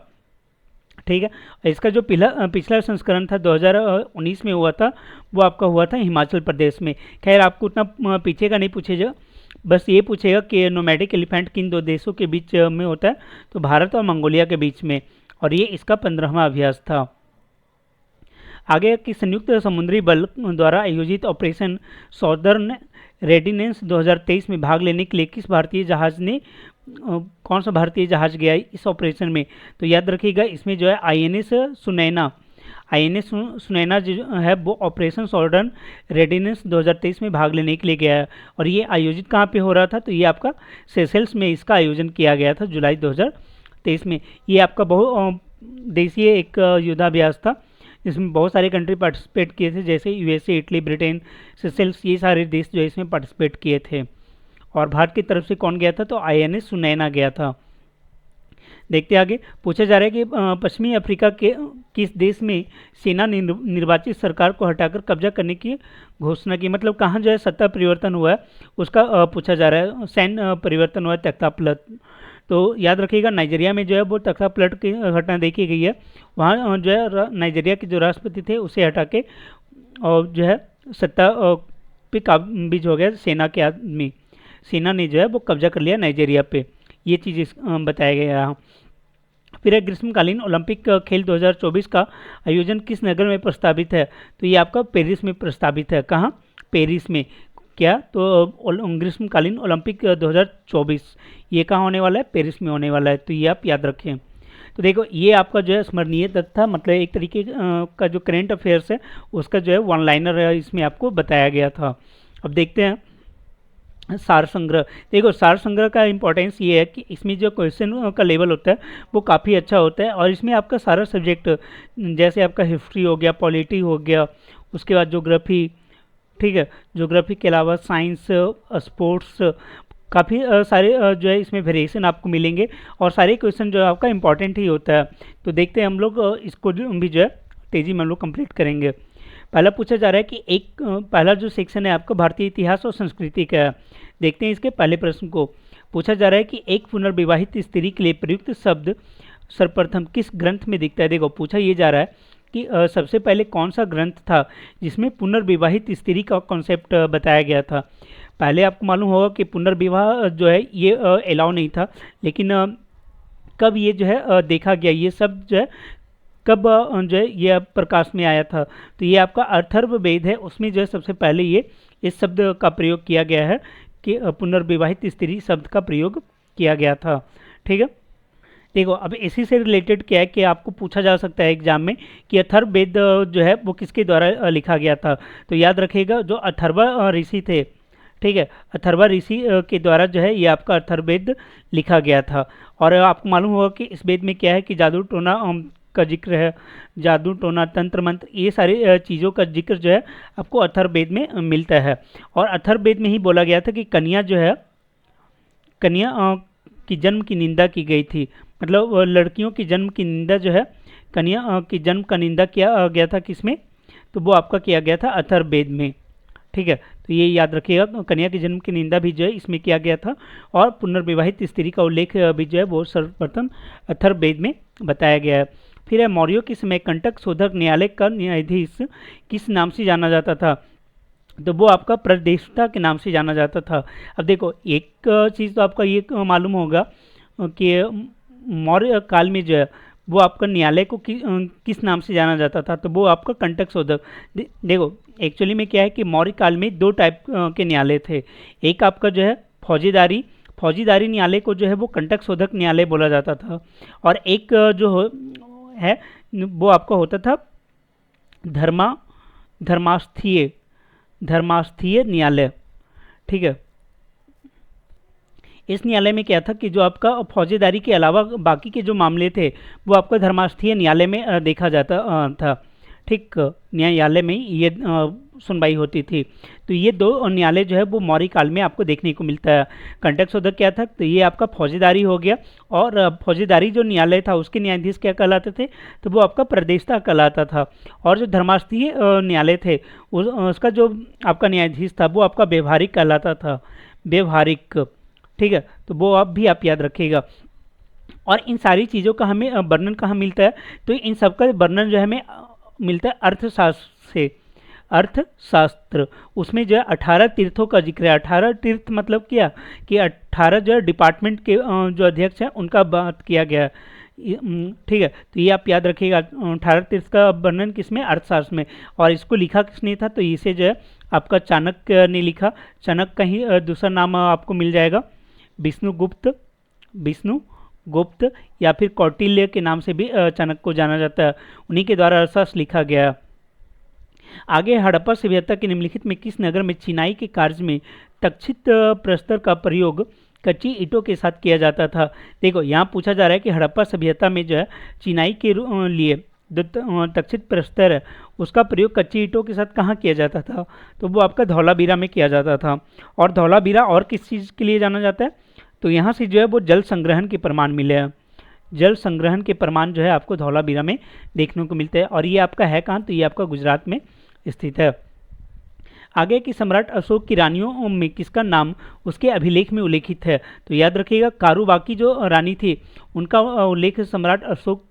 ठीक है, इसका जो पिछला संस्करण था 2019 में हुआ था, वो आपका हुआ था हिमाचल प्रदेश में। खैर आपको उतना पीछे का नहीं पूछेगा, बस ये पूछेगा कि नोमैडिक एलिफेंट किन 2 देशों के बीच में होता है, तो भारत और मंगोलिया के बीच में, और ये इसका 15वां अभ्यास था। आगे कि संयुक्त समुद्री बल द्वारा आयोजित ऑपरेशन सॉदर्न रेडिनेंस 2023 में भाग लेने के लिए किस भारतीय जहाज ने कौन सा भारतीय जहाज गया इस ऑपरेशन में, तो याद रखिएगा इसमें जो है आईएनएस सुनैना जो है वो ऑपरेशन सॉदर्न रेडिनेंस 2023 में भाग लेने के लिए गया है और ये आयोजित कहाँ पे हो रहा था, तो ये आपका सेशेल्स में इसका आयोजन किया गया था जुलाई 2023 में। ये आपका बहुदेशीय एक युद्धाभ्यास था जिसमें बहुत सारे कंट्री पार्टिसिपेट किए थे, जैसे यूएसए, इटली, ब्रिटेन, सेशेल्स, ये सारे देश जो है इसमें पार्टिसिपेट किए थे। और भारत की तरफ से कौन गया था, तो आईएनएस सुनैना गया था। देखते आगे, पूछा जा रहा है कि पश्चिमी अफ्रीका के किस देश में सेना ने निर्वाचित सरकार को हटाकर कब्जा करने की घोषणा की, मतलब कहाँ जो है सत्ता परिवर्तन हुआ है उसका पूछा जा रहा है। सैन्य परिवर्तन हुआ है, तख्ता पलट। तो याद रखिएगा नाइजीरिया में जो है वो तख्ता पलट की घटना देखी गई है। वहाँ जो है नाइजीरिया के जो राष्ट्रपति थे उसे हटा के और जो है सत्ता पे काबिज हो गया सेना ने जो है वो कब्जा कर लिया नाइजीरिया पे, ये चीज़ बताया गया यहाँ। फिर ग्रीष्मकालीन ओलंपिक खेल 2024 का आयोजन किस नगर में प्रस्तावित है, तो ये आपका पेरिस में प्रस्तावित है। कहाँ, पेरिस में। क्या, तो ग्रीष्मकालीन ओलंपिक 2024 ये कहाँ होने वाला है, पेरिस में होने वाला है, तो ये आप याद रखें। तो देखो ये आपका जो है स्मरणीय तथ्य था, मतलब एक तरीके का जो करेंट अफेयर्स है उसका जो है वन लाइनर है, इसमें आपको बताया गया था। अब देखते हैं सार संग्रह। देखो सार संग्रह का इंपॉर्टेंस ये है कि इसमें जो क्वेश्चन का लेवल होता है वो काफ़ी अच्छा होता है और इसमें आपका सारा सब्जेक्ट जैसे आपका हिस्ट्री हो गया, पॉलिटी हो गया, उसके बाद ज्योग्राफी, ठीक है, ज्योग्राफी के अलावा साइंस, स्पोर्ट्स, काफ़ी सारे जो है इसमें वेरिएशन आपको मिलेंगे और सारे क्वेश्चन जो है आपका इंपॉर्टेंट ही होता है। तो देखते हैं हम लोग इसको भी जो है तेज़ी में हम लोग कंप्लीट करेंगे। पहला पूछा जा रहा है कि पहला जो सेक्शन है आपका भारतीय इतिहास और संस्कृति का है। देखते हैं इसके पहले प्रश्न को। पूछा जा रहा है कि एक पुनर्विवाहित स्त्री के लिए प्रयुक्त शब्द सर्वप्रथम किस ग्रंथ में दिखता है। देखो पूछा ये जा रहा है कि सबसे पहले कौन सा ग्रंथ था जिसमें पुनर्विवाहित स्त्री का कॉन्सेप्ट बताया गया था। पहले आपको मालूम होगा कि पुनर्विवाह जो है ये अलाउ नहीं था, लेकिन कब ये जो है देखा गया, ये सब जो है कब जो है ये प्रकाश में आया था। तो ये आपका अथर्ववेद है, उसमें जो है सबसे पहले ये इस शब्द का प्रयोग किया गया है कि पुनर्विवाहित स्त्री शब्द का प्रयोग किया गया था। ठीक है, देखो अब इसी से रिलेटेड क्या है कि आपको पूछा जा सकता है एग्जाम में कि अथर्ववेद जो है वो किसके द्वारा लिखा गया था। तो याद रखिएगा जो अथर्वा ऋषि थे, ठीक है, अथर्वा ऋषि के द्वारा जो है ये आपका अथर्ववेद लिखा गया था। और आपको मालूम होगा कि इस वेद में क्या है कि जादू टोना का जिक्र है, जादू टोना तंत्र मंत्र ये सारी चीज़ों का जिक्र जो है आपको अथर्ववेद में मिलता है। और अथर्ववेद में ही बोला गया था कि कन्या जो है, कन्या की जन्म की निंदा की गई थी, मतलब लड़कियों की जन्म की निंदा जो है, कन्या की जन्म का निंदा किया गया था किसमें, तो वो आपका किया गया था अथर्ववेद में। ठीक है, तो ये याद रखिएगा, कन्या के जन्म की निंदा भी जो है इसमें किया गया था, और पुनर्विवाहित स्त्री का उल्लेख भी जो है वो सर्वप्रथम अथर्ववेद में बताया गया है। फिर है मौर्यों के समय कंटक शोधक न्यायालय का न्यायाधीश किस नाम से जाना जाता था, तो वो आपका प्रदेष्टा के नाम से जाना जाता था। अब देखो एक चीज़ तो आपका ये मालूम होगा कि मौर्य काल में जो है वो आपका न्यायालय को किस नाम से जाना जाता था, तो वो आपका कंटक शोधक। देखो एक्चुअली में क्या है कि मौर्य काल में दो टाइप के न्यायालय थे, एक आपका जो है फौजीदारी न्यायालय को जो है वो कंटक शोधक न्यायालय बोला जाता था, और एक जो है वो आपका होता था धर्मास्थीय न्यायालय। ठीक है, इस न्यायालय में क्या था कि जो आपका फौजेदारी के अलावा बाकी के जो मामले थे वो आपका धर्मास्थीय न्यायालय में देखा जाता था। ठीक, न्यायालय में ये सुनवाई होती थी। तो ये दो न्यायालय जो है वो मौर्य काल में आपको देखने को मिलता है। कंटक शोधक क्या था, तो ये आपका फौजेदारी हो गया, और फौजेदारी जो न्यायालय था उसके न्यायाधीश क्या कहलाते थे, तो वो आपका प्रदेष्टा कहलाता था। और जो धर्मास्थीय न्यायालय थे उसका जो आपका न्यायाधीश था वो आपका व्यवहारिक कहलाता था, व्यवहारिक। ठीक है, तो वो आप याद रखिएगा। और इन सारी चीज़ों का हमें वर्णन कहाँ मिलता है, तो इन सब का वर्णन जो है हमें मिलता है अर्थशास्त्र से। अर्थशास्त्र, उसमें जो है 18 तीर्थों का जिक्र है। 18 तीर्थ मतलब क्या कि 18 जो है डिपार्टमेंट के जो अध्यक्ष हैं उनका बात किया गया है। ठीक है, तो ये आप याद रखिएगा। 18 तीर्थ का वर्णन किसमें, अर्थशास्त्र में। और इसको लिखा किसने था, तो इसे जो है आपका चाणक्य ने लिखा। चाणक्य का ही दूसरा नाम आपको मिल जाएगा विष्णुगुप्त या फिर कौटिल्य के नाम से भी चाणक्य को जाना जाता है। उन्हीं के द्वारा अर्थशास्त्र लिखा गया। आगे हड़प्पा सभ्यता के निम्नलिखित में किस नगर में चिनाई के कार्य में तक्षित प्रस्तर का प्रयोग कच्ची ईंटों के साथ किया जाता था। देखो यहाँ पूछा जा रहा है कि हड़प्पा सभ्यता में जो है चिनाई के लिए जो तक्षित प्रस्तर है उसका प्रयोग कच्ची ईंटों के साथ कहाँ किया जाता था, तो वो आपका धौलावीरा में किया जाता था। और धौलावीरा और किस चीज़ के लिए जाना जाता है, तो यहाँ से जो है वो जल संग्रहण के प्रमाण मिले हैं। जल संग्रहण के प्रमाण जो है आपको धौलावीरा में देखने को मिलते हैं। और ये आपका है कहाँ, तो ये आपका गुजरात में स्थित है। आगे की सम्राट अशोक की रानियों में किसका नाम उसके अभिलेख में उल्लेखित है, तो याद रखिएगा कारूबाकी जो रानी थी उनका उल्लेख सम्राट अशोक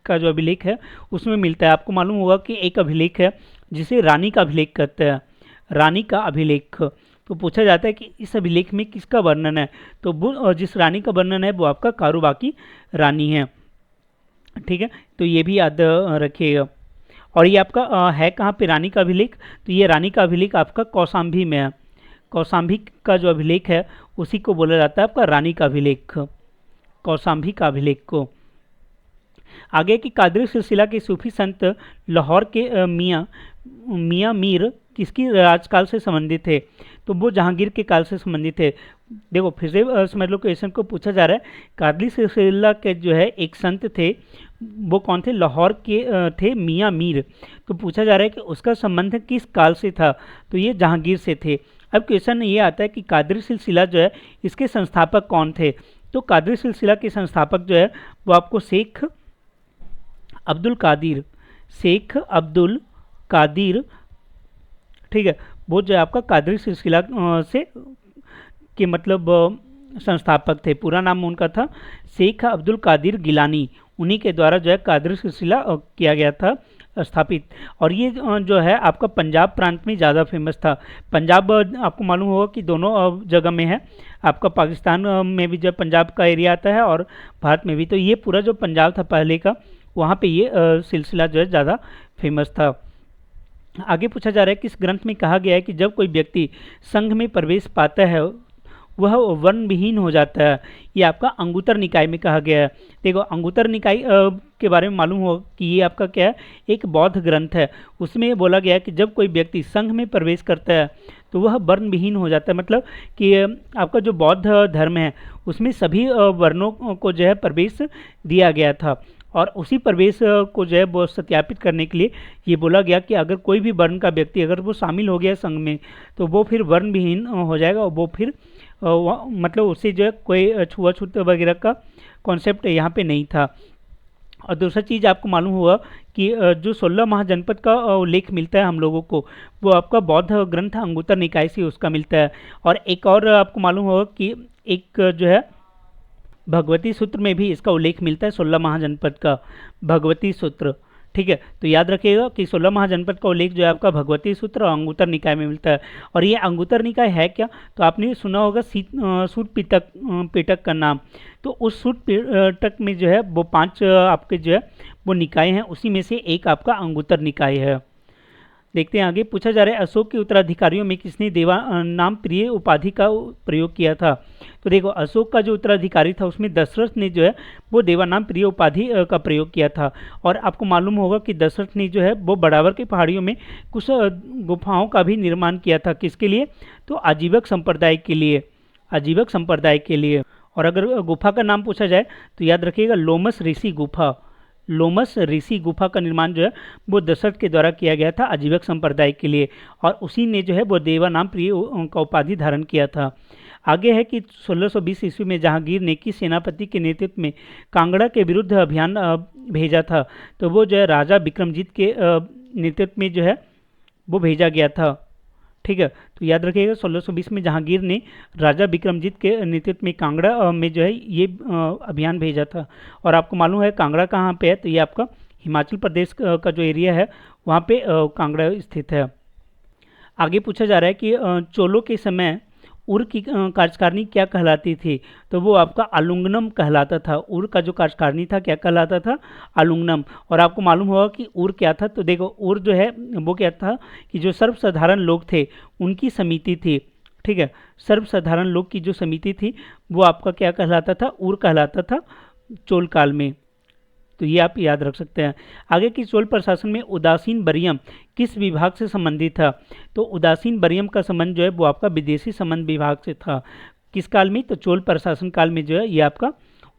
का जो अभिलेख है उसमें मिलता है। आपको मालूम होगा कि एक अभिलेख है जिसे रानी का अभिलेख कहते हैं, रानी का अभिलेख। तो पूछा जाता है कि इस अभिलेख में किसका वर्णन है, तो वो जिस रानी का वर्णन है वो आपका कारूबाकी रानी है। ठीक है, तो ये भी याद रखिएगा। और ये आपका है कहाँ पे रानी का अभिलेख, तो ये रानी का अभिलेख आपका कौशाम्बी में है। कौशाम्बी का जो अभिलेख है उसी को बोला जाता है आपका रानी का अभिलेख, कौशाम्बी का अभिलेख को। आगे की कादरी सिलसिला के सूफी संत लाहौर के मियाँ मीर किसकी राजकाल से संबंधित थे, तो वो जहांगीर के काल से संबंधित थे। देखो फिर से समझ लो क्वेश्चन को पूछा जा रहा है, कादरी सिलसिला के जो है एक संत थे वो कौन थे, लाहौर के थे मियाँ मीर। तो पूछा जा रहा है कि उसका संबंध किस काल से था, तो ये जहांगीर से थे। अब क्वेश्चन ये आता है कि कादरी सिलसिला जो है इसके संस्थापक कौन थे, तो कादरी सिलसिला के संस्थापक जो है वो आपको शेख अब्दुल कादिर, ठीक है, वो जो है आपका कादरी सिलसिला से के मतलब संस्थापक थे। पूरा नाम उनका था शेख अब्दुल कादिर गिलानी। उन्हीं के द्वारा जो है कादरी सिलसिला किया गया था स्थापित। और ये जो है आपका पंजाब प्रांत में ज़्यादा फेमस था। पंजाब आपको मालूम होगा कि दोनों जगह में है, आपका पाकिस्तान में भी जब पंजाब का एरिया आता है और भारत में भी, तो ये पूरा जो पंजाब था पहले का, वहाँ पे ये सिलसिला जो है ज़्यादा फेमस था। आगे पूछा जा रहा है किस ग्रंथ में कहा गया है कि जब कोई व्यक्ति संघ में प्रवेश पाता है वह वर्ण विहीन हो जाता है। ये आपका अंगुत्तर निकाय में कहा गया है। देखो अंगुत्तर निकाय के बारे में मालूम हो कि ये आपका क्या है, एक बौद्ध ग्रंथ है। उसमें ये बोला गया है कि जब कोई व्यक्ति संघ में प्रवेश करता है तो वह वर्ण विहीन हो जाता है। मतलब कि आपका जो बौद्ध धर्म है उसमें सभी वर्णों को जो है प्रवेश दिया गया था, और उसी प्रवेश को जो है वो सत्यापित करने के लिए ये बोला गया कि अगर कोई भी वर्ण का व्यक्ति अगर वो शामिल हो गया संघ में तो वो फिर वर्ण विहीन हो जाएगा, और वो फिर मतलब उससे जो है कोई छुआछूत वगैरह का कॉन्सेप्ट यहाँ पे नहीं था। और दूसरा चीज़ आपको मालूम हुआ कि जो 16 महाजनपद का उल्लेख मिलता है हम लोगों को, वो आपका बौद्ध ग्रंथ अंगुत्तर निकाय से उसका मिलता है। और एक और आपको मालूम होगा कि एक जो है भगवती सूत्र में भी इसका उल्लेख मिलता है, 16 महाजनपद का भगवती सूत्र। ठीक है, तो याद रखिएगा कि 16 महाजनपद का उल्लेख जो है आपका भगवती सूत्र और अंगुत्तर निकाय में मिलता है। और ये अंगुत्तर निकाय है क्या, तो आपने सुना होगा सूत पिटक का नाम। तो उस सूत पिटक में जो है वो 5 आपके जो है वो निकाय हैं, उसी में से एक आपका अंगुत्तर निकाय है। देखते हैं आगे पूछा जा रहा है अशोक के उत्तराधिकारियों में किसने देवा नाम प्रिय उपाधि का प्रयोग किया था। तो देखो अशोक का जो उत्तराधिकारी था उसमें दशरथ ने जो है वो देवा नाम प्रिय उपाधि का प्रयोग किया था। और आपको मालूम होगा कि दशरथ ने जो है वो बड़ावर की पहाड़ियों में कुछ गुफाओं का भी निर्माण किया था। किसके लिए, तो आजीवक संप्रदाय के लिए, आजीवक संप्रदाय के लिए। और अगर गुफा का नाम पूछा जाए तो याद रखिएगा लोमस ऋषि गुफा, लोमस ऋषि गुफा का निर्माण जो है वो दशरथ के द्वारा किया गया था आजीवक संप्रदाय के लिए, और उसी ने जो है वो देवा नाम प्रिय का उपाधि धारण किया था। आगे है कि 1620 ईस्वी में जहांगीर ने किस सेनापति के नेतृत्व में कांगड़ा के विरुद्ध अभियान भेजा था। तो वो जो है राजा विक्रमजीत के नेतृत्व में जो है वो भेजा गया था। ठीक है, तो याद रखिएगा 1620 में जहांगीर ने राजा विक्रमजीत के नेतृत्व में कांगड़ा में जो है ये अभियान भेजा था। और आपको मालूम है कांगड़ा कहाँ पे है, तो ये आपका हिमाचल प्रदेश का जो एरिया है वहाँ पे कांगड़ा स्थित है। आगे पूछा जा रहा है कि चोलों के समय उर की कार्यकारिणी क्या कहलाती थी। तो वो आपका आलुंगनम कहलाता था। उर का जो कार्यकारिणी था क्या कहलाता था, आलुंगनम। और आपको मालूम होगा कि उर क्या था, तो देखो उर जो है वो क्या था कि जो सर्वसाधारण लोग थे उनकी समिति थी। ठीक है, सर्वसाधारण लोग की जो समिति थी वो आपका क्या कहलाता था, उर कहलाता था चोल काल में। तो ये आप याद रख सकते हैं। आगे की चोल प्रशासन में उदासीन बरियम किस विभाग से संबंधित था। तो उदासीन बरियम का संबंध जो है वो आपका विदेशी संबंध विभाग से था। किस काल में, तो चोल प्रशासन काल में जो है ये आपका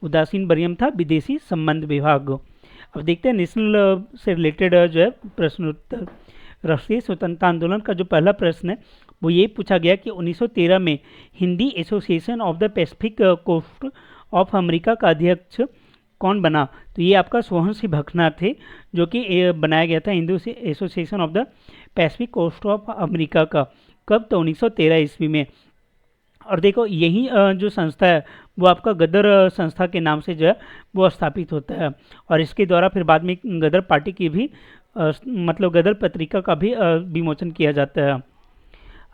उदासीन बरियम था, विदेशी संबंध विभाग। अब देखते हैं नेशनल से रिलेटेड जो है प्रश्नोत्तर। राष्ट्रीय स्वतंत्रता आंदोलन का जो पहला प्रश्न है वो ये पूछा गया कि 1913 में Hindi Association of the Pacific Coast of America का अध्यक्ष कौन बना। तो ये आपका सोहन सिंह भकना थे, जो कि बनाया गया था Hindu Association of the Pacific Coast of America का। कब, तो 1913 ईस्वी में। और देखो यही जो संस्था है वो आपका गदर संस्था के नाम से जो है वो स्थापित होता है। और इसके द्वारा फिर बाद में गदर पार्टी की भी मतलब गदर पत्रिका का भी विमोचन किया जाता है।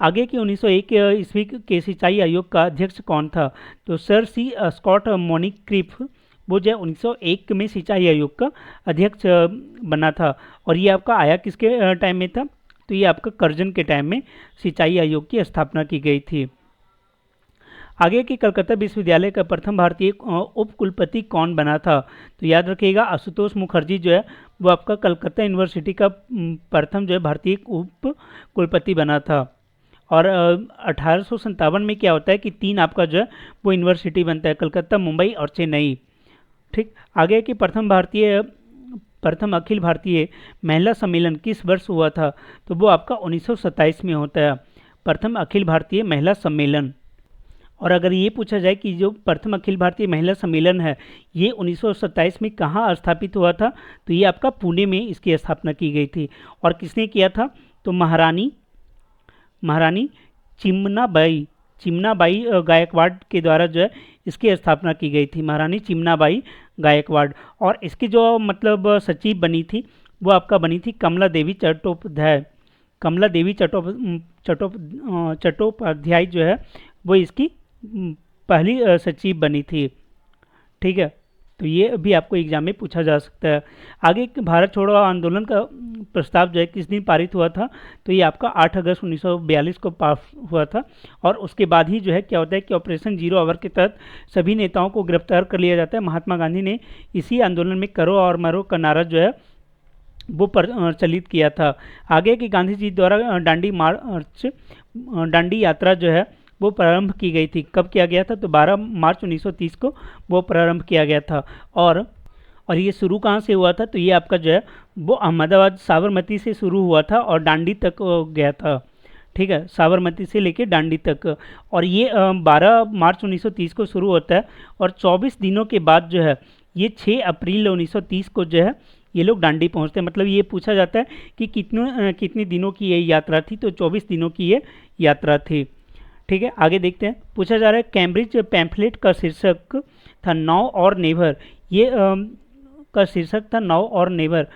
आगे की 1901 ईस्वी के सिंचाई आयोग का अध्यक्ष कौन था। तो सर सी स्कॉट मोनिक्रिफ वो जो है 1901 में सिंचाई आयोग का अध्यक्ष बना था। और ये आपका आया किसके टाइम में था, तो ये आपका कर्जन के टाइम में सिंचाई आयोग की स्थापना की गई थी। आगे की कलकत्ता विश्वविद्यालय का प्रथम भारतीय उप कुलपति कौन बना था। तो याद रखिएगा आशुतोष मुखर्जी जो है वो आपका कलकत्ता यूनिवर्सिटी का प्रथम जो है भारतीय उप कुलपति बना था। और 1857 में क्या होता है कि 3 आपका जो है वो यूनिवर्सिटी बनता है, कलकत्ता, मुंबई और चेन्नई। ठीक, आगे की प्रथम अखिल भारतीय महिला सम्मेलन किस वर्ष हुआ था। तो वो आपका 1927 में होता है, प्रथम अखिल भारतीय महिला सम्मेलन। और अगर ये पूछा जाए कि जो प्रथम अखिल भारतीय महिला सम्मेलन है ये 1927 में कहाँ स्थापित हुआ था, तो ये आपका पुणे में इसकी स्थापना की गई थी। और किसने किया था, तो महारानी चिमनाबाई गायकवाड़ के द्वारा जो है इसकी स्थापना की गई थी, महारानी चिमनाबाई गायकवाड़। और इसकी जो मतलब सचिव बनी थी वो आपका बनी थी कमला देवी चट्टोपाध्याय। कमला देवी चट्टोपाध्याय जो है वो इसकी पहली सचिव बनी थी। ठीक है, तो ये भी आपको एग्जाम में पूछा जा सकता है। आगे भारत छोड़ो आंदोलन का प्रस्ताव जो है किस दिन पारित हुआ था, तो ये आपका 8 अगस्त 1942 को पास हुआ था। और उसके बाद ही जो है क्या होता है कि ऑपरेशन जीरो आवर के तहत सभी नेताओं को गिरफ्तार कर लिया जाता है। महात्मा गांधी ने इसी आंदोलन में करो और मरो का नारा जो है वो प्रचलित किया था। आगे कि गांधी जी द्वारा दांडी यात्रा जो है वो प्रारंभ की गई थी। कब किया गया था, तो 12 मार्च 1930 को वो प्रारंभ किया गया था। और ये शुरू कहाँ से हुआ था, तो ये आपका जो है वो अहमदाबाद साबरमती से शुरू हुआ था और दांडी तक गया था। ठीक है, साबरमती से लेके दांडी तक। और ये 12 मार्च 1930 को शुरू होता है और 24 दिनों के बाद जो है ये 6 अप्रैल 1930 को जो है ये लोग दांडी पहुंचते हैं। मतलब ये पूछा जाता है कि कितने दिनों की ये यात्रा थी, तो 24 दिनों की ये यात्रा थी। ठीक है, आगे देखते हैं। पूछा जा रहा है कैम्ब्रिज पैम्फलेट का शीर्षक था नाउ और नेवर। ये का शीर्षक था नाउ और नेवर।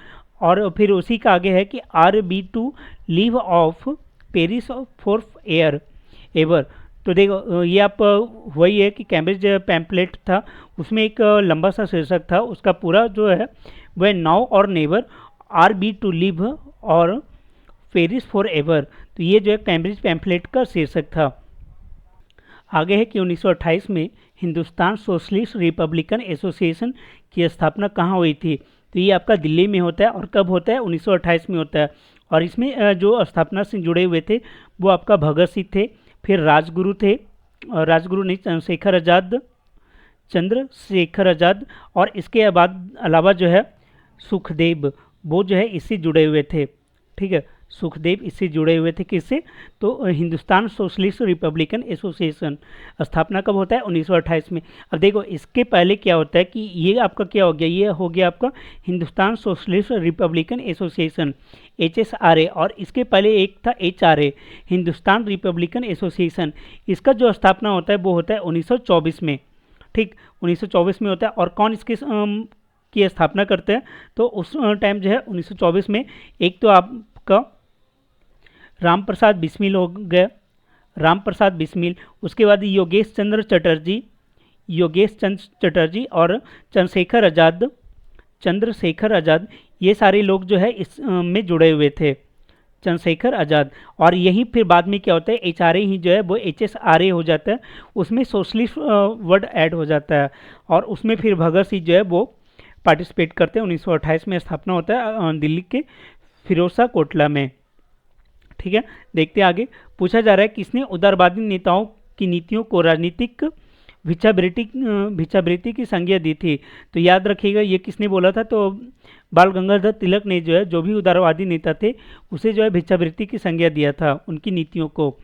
और फिर उसी का आगे है कि RB to leave of Paris for air ever. तो देखो ये आप वही है कि कैम्ब्रिज पैम्फलेट था, उसमें एक लंबा सा शीर्षक था, उसका पूरा जो है वह नाउ और नेवर, RB टू लीव और पेरिस फॉर एवर। तो ये जो है कैम्ब्रिज पैम्फलेट का शीर्षक था। आगे है कि 1928 में हिंदुस्तान सोशलिस्ट रिपब्लिकन एसोसिएशन की स्थापना कहाँ हुई थी, तो ये आपका दिल्ली में होता है। और कब होता है, 1928 में होता है। और इसमें जो स्थापना से जुड़े हुए थे वो आपका भगत सिंह थे, फिर राजगुरु थे, राजगुरु नहीं चंद्रशेखर आज़ाद, और इसके बाद अलावा जो है सुखदेव, वो जो है इससे जुड़े हुए थे। ठीक है, सुखदेव इससे जुड़े हुए थे, किससे, तो हिंदुस्तान सोशलिस्ट रिपब्लिकन एसोसिएशन। स्थापना कब होता है, 1928 में। अब देखो इसके पहले क्या होता है कि ये आपका क्या हो गया, ये हो गया आपका Hindustan socialist Republican association HSRA, और इसके पहले एक था HRA हिंदुस्तान रिपब्लिकन एसोसिएशन। इसका जो स्थापना होता है वो होता है 1924 में। ठीक, 1924 में होता है। और कौन इसके की स्थापना करते हैं, तो उस टाइम जो है 1924 में एक तो आपका राम प्रसाद बिस्मिल हो गए, राम प्रसाद बिस्मिल, उसके बाद योगेश चंद्र चटर्जी और चंद्रशेखर आज़ाद, ये सारे लोग जो है इस में जुड़े हुए थे, चंद्रशेखर आज़ाद। और यही फिर बाद में क्या होता है, HRA ही जो है वो HSRA हो जाता है, उसमें सोशलिस्ट वर्ड ऐड हो जाता है। और उसमें फिर भगत सिंह जो है वो पार्टिसिपेट करते हैं। 1928 में स्थापना होता है दिल्ली के फिरोजा कोटला में। ठीक है, देखते हैं आगे। पूछा जा रहा है किसने उदारवादी नेताओं की नीतियों को राजनीतिक भिक्षावृत्ति की संज्ञा दी थी, तो याद रखिएगा ये किसने बोला था, तो बाल गंगाधर तिलक ने जो है जो भी उदारवादी नेता थे उसे जो है भिक्षावृत्ति की संज्ञा दिया था उनकी नीतियों को।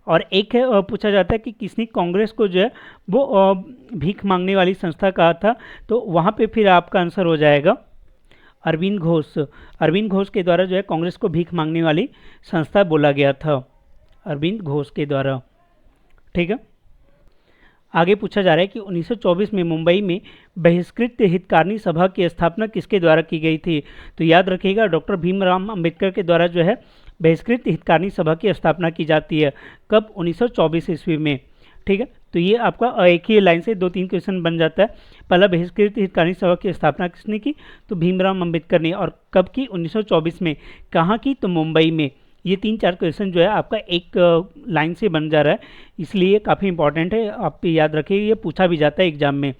और एक है पूछा जाता है कि किसने कांग्रेस को जो है वो भीख मांगने वाली संस्था कहा था, तो वहाँ पे फिर आपका आंसर हो जाएगा अरविंद घोष। अरविंद घोष के द्वारा जो है कांग्रेस को भीख मांगने वाली संस्था बोला गया था, अरविंद घोष के द्वारा। ठीक है, आगे पूछा जा रहा है कि 1924 में मुंबई में बहिष्कृत हितकारिणी सभा की स्थापना किसके द्वारा की गई थी, तो याद रखिएगा डॉक्टर भीमराव अंबेडकर के द्वारा जो है बहिष्कृत हितकारिणी सभा की स्थापना की जाती है। कब, 1924 ईस्वी में। ठीक है, तो ये आपका एक ही लाइन से 2-3 क्वेश्चन बन जाता है। पहला बहिष्कृत हितकारिणी सभा की स्थापना किसने की, तो भीमराव अंबेडकर ने। और कब की, 1924 में। कहाँ की, तो मुंबई में। ये 3-4 क्वेश्चन जो है आपका एक लाइन से बन जा रहा है, इसलिए काफ़ी इंपॉर्टेंट है, आप याद रखिए, ये पूछा भी जाता है एग्जाम में।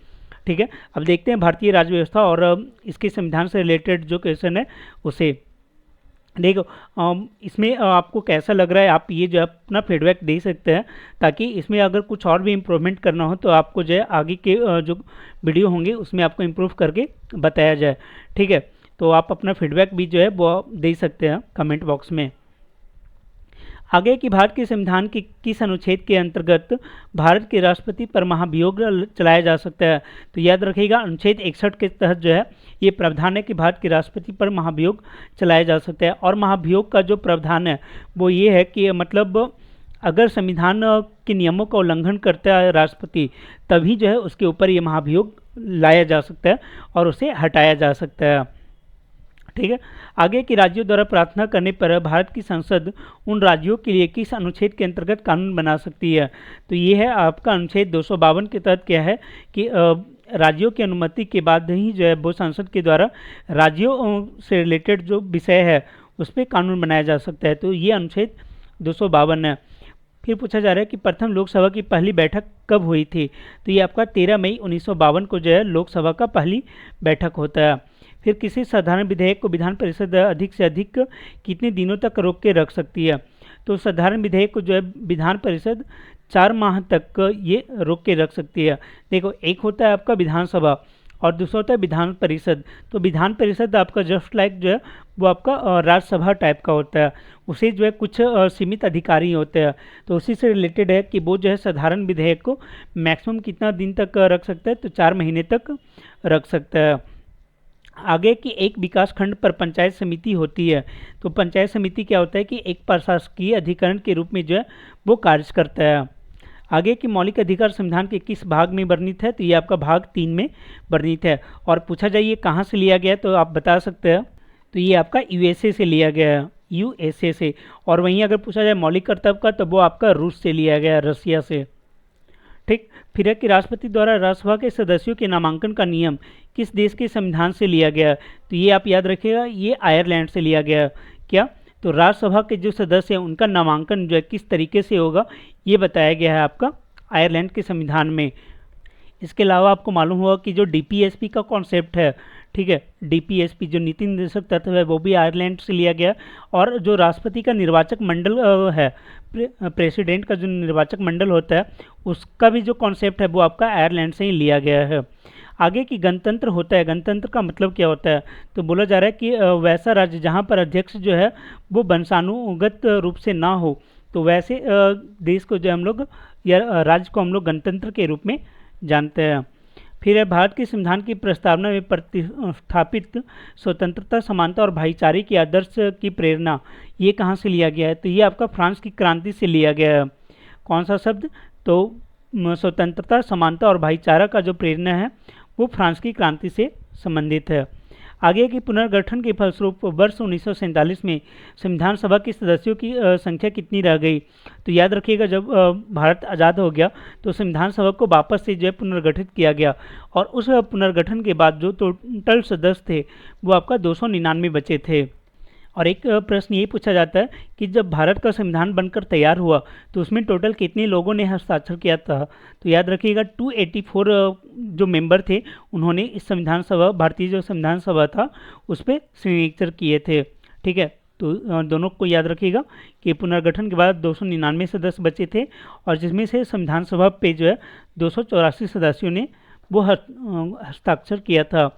ठीक है, अब देखते हैं भारतीय राज्य व्यवस्था और इसके संविधान से रिलेटेड जो क्वेश्चन है उसे देखो। इसमें आपको कैसा लग रहा है, आप ये जो अपना फीडबैक दे सकते हैं, ताकि इसमें अगर कुछ और भी इम्प्रूवमेंट करना हो तो आपको जो है आगे के जो वीडियो होंगे उसमें आपको इम्प्रूव करके बताया जाए। ठीक है, तो आप अपना फीडबैक भी जो है वो दे सकते हैं कमेंट बॉक्स में। आगे कि भारत के संविधान के किस अनुच्छेद के अंतर्गत भारत के राष्ट्रपति पर महाभियोग चलाया जा सकता है, तो याद रखिएगा अनुच्छेद 61 के तहत जो है ये प्रावधान है कि भारत के राष्ट्रपति पर महाभियोग चलाया जा सकता है। और महाभियोग का जो प्रावधान है वो ये है कि मतलब अगर संविधान के नियमों का उल्लंघन करता है राष्ट्रपति, तभी जो है उसके ऊपर ये महाभियोग लाया जा सकता है और उसे हटाया जा सकता है। ठीक है। आगे कि राज्यों द्वारा प्रार्थना करने पर भारत की संसद उन राज्यों के लिए किस अनुच्छेद के अंतर्गत कानून बना सकती है। तो ये है आपका अनुच्छेद 252 के तहत क्या है कि राज्यों की अनुमति के बाद ही जो है वो संसद के द्वारा राज्यों से रिलेटेड जो विषय है उस पर कानून बनाया जा सकता है। तो ये अनुच्छेद 252 है। फिर पूछा जा रहा है कि प्रथम लोकसभा की पहली बैठक कब हुई थी। तो ये आपका 13 मई 1952 को जो है लोकसभा का पहली बैठक होता है। फिर किसी साधारण विधेयक को विधान परिषद अधिक से अधिक कितने दिनों तक रोक के रख सकती है। तो साधारण विधेयक को जो है विधान परिषद 4 माह तक ये रोक के रख सकती है। देखो, एक होता है आपका विधानसभा और दूसरा होता है विधान परिषद। तो विधान परिषद आपका जस्ट लाइक जो है वो आपका राज्यसभा टाइप का होता है, उसे जो है कुछ सीमित अधिकारी होते हैं। तो उसी से रिलेटेड है कि वो जो है साधारण विधेयक को मैक्सिमम कितना दिन तक रख सकता है, तो 4 महीने तक रख सकता है। आगे की एक विकास खंड पर पंचायत समिति होती है। तो पंचायत समिति क्या होता है कि एक प्रशासकीय अधिकरण के रूप में जो है वो कार्य करता है। आगे की मौलिक अधिकार संविधान के किस भाग में वर्णित है। तो ये आपका भाग 3 में वर्णित है। और पूछा जाए ये कहाँ से लिया गया, तो आप बता सकते हैं। तो ये आपका यूएसए से लिया गया है, यूएसए से। और वहीं अगर पूछा जाए मौलिक कर्तव्य का, तो वो आपका रूस से लिया गया है, रसिया से। ठीक। फिर है कि राष्ट्रपति द्वारा राज्यसभा के सदस्यों के नामांकन का नियम किस देश के संविधान से लिया गया। तो ये आप याद रखिएगा, ये आयरलैंड से लिया गया। क्या, तो राज्यसभा के जो सदस्य हैं उनका नामांकन जो है किस तरीके से होगा, ये बताया गया है आपका आयरलैंड के संविधान में। इसके अलावा आपको मालूम होगा कि जो डीपीएसपी का कॉन्सेप्ट है, ठीक है, डीपीएसपी जो नीति निर्देशक तत्व है वो भी आयरलैंड से लिया गया। और जो राष्ट्रपति का निर्वाचक मंडल है, प्रेसिडेंट का जो निर्वाचक मंडल होता है, उसका भी जो कॉन्सेप्ट है वो आपका आयरलैंड से ही लिया गया है। आगे की गणतंत्र होता है, गणतंत्र का मतलब क्या होता है। तो बोला जा रहा है कि वैसा राज्य जहाँ पर अध्यक्ष जो है वो वंशानुगत रूप से ना हो, तो वैसे देश को जो हम लोग या राज्य को हम लोग गणतंत्र के रूप में जानते हैं। फिर है भारत के संविधान की प्रस्तावना में प्रतिस्थापित स्वतंत्रता, समानता और भाईचारे की आदर्श की प्रेरणा, ये कहाँ से लिया गया है। तो ये आपका फ्रांस की क्रांति से लिया गया है। कौन सा शब्द, तो स्वतंत्रता, समानता और भाईचारा का जो प्रेरणा है वो फ्रांस की क्रांति से संबंधित है। आगे की पुनर्गठन के फलस्वरूप वर्ष 1947 में संविधान सभा के सदस्यों की संख्या कितनी रह गई। तो याद रखिएगा, जब भारत आज़ाद हो गया तो संविधान सभा को वापस से जो है पुनर्गठित किया गया, और उस पुनर्गठन के बाद जो टोटल सदस्य थे वो आपका 299 बचे थे। और एक प्रश्न ये पूछा जाता है कि जब भारत का संविधान बनकर तैयार हुआ तो उसमें टोटल कितने लोगों ने हस्ताक्षर किया था। तो याद रखिएगा 284 जो मेंबर थे उन्होंने इस संविधान सभा, भारतीय जो संविधान सभा था उस पर सिग्नेचर किए थे। ठीक है, तो दोनों को याद रखिएगा कि पुनर्गठन के बाद 299 सदस्य बचे थे, और जिसमें से संविधान सभा पे जो है 284 सदस्यों ने वो हस्ताक्षर किया था।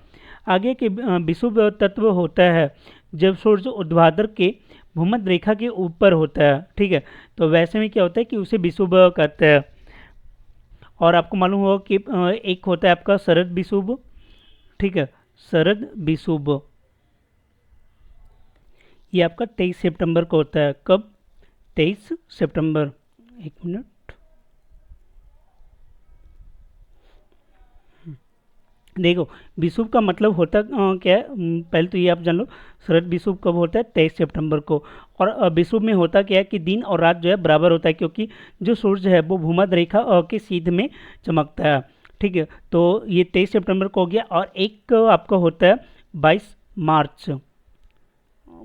आगे के विषुव तत्व होता है जब सूर्य ऊर्ध्वाधर के भूमध्य रेखा के ऊपर होता है। ठीक है, तो वैसे में क्या होता है कि उसे विषुव कहते हैं। और आपको मालूम होगा कि एक होता है आपका शरद विषुव। ठीक है, शरद विषुव ये आपका 23 सितंबर को होता है। कब, 23 सितंबर। एक मिनट, देखो विषुव का मतलब होता क्या है, पहले तो ये आप जान लो। शरद विषुव कब होता है, 23 सितंबर को। और विषुव में होता क्या है कि दिन और रात जो है बराबर होता है, क्योंकि जो सूर्य है वो भूमध्य रेखा के सीध में चमकता है। ठीक है, तो ये 23 सितंबर को हो गया। और एक आपका होता है 22 मार्च।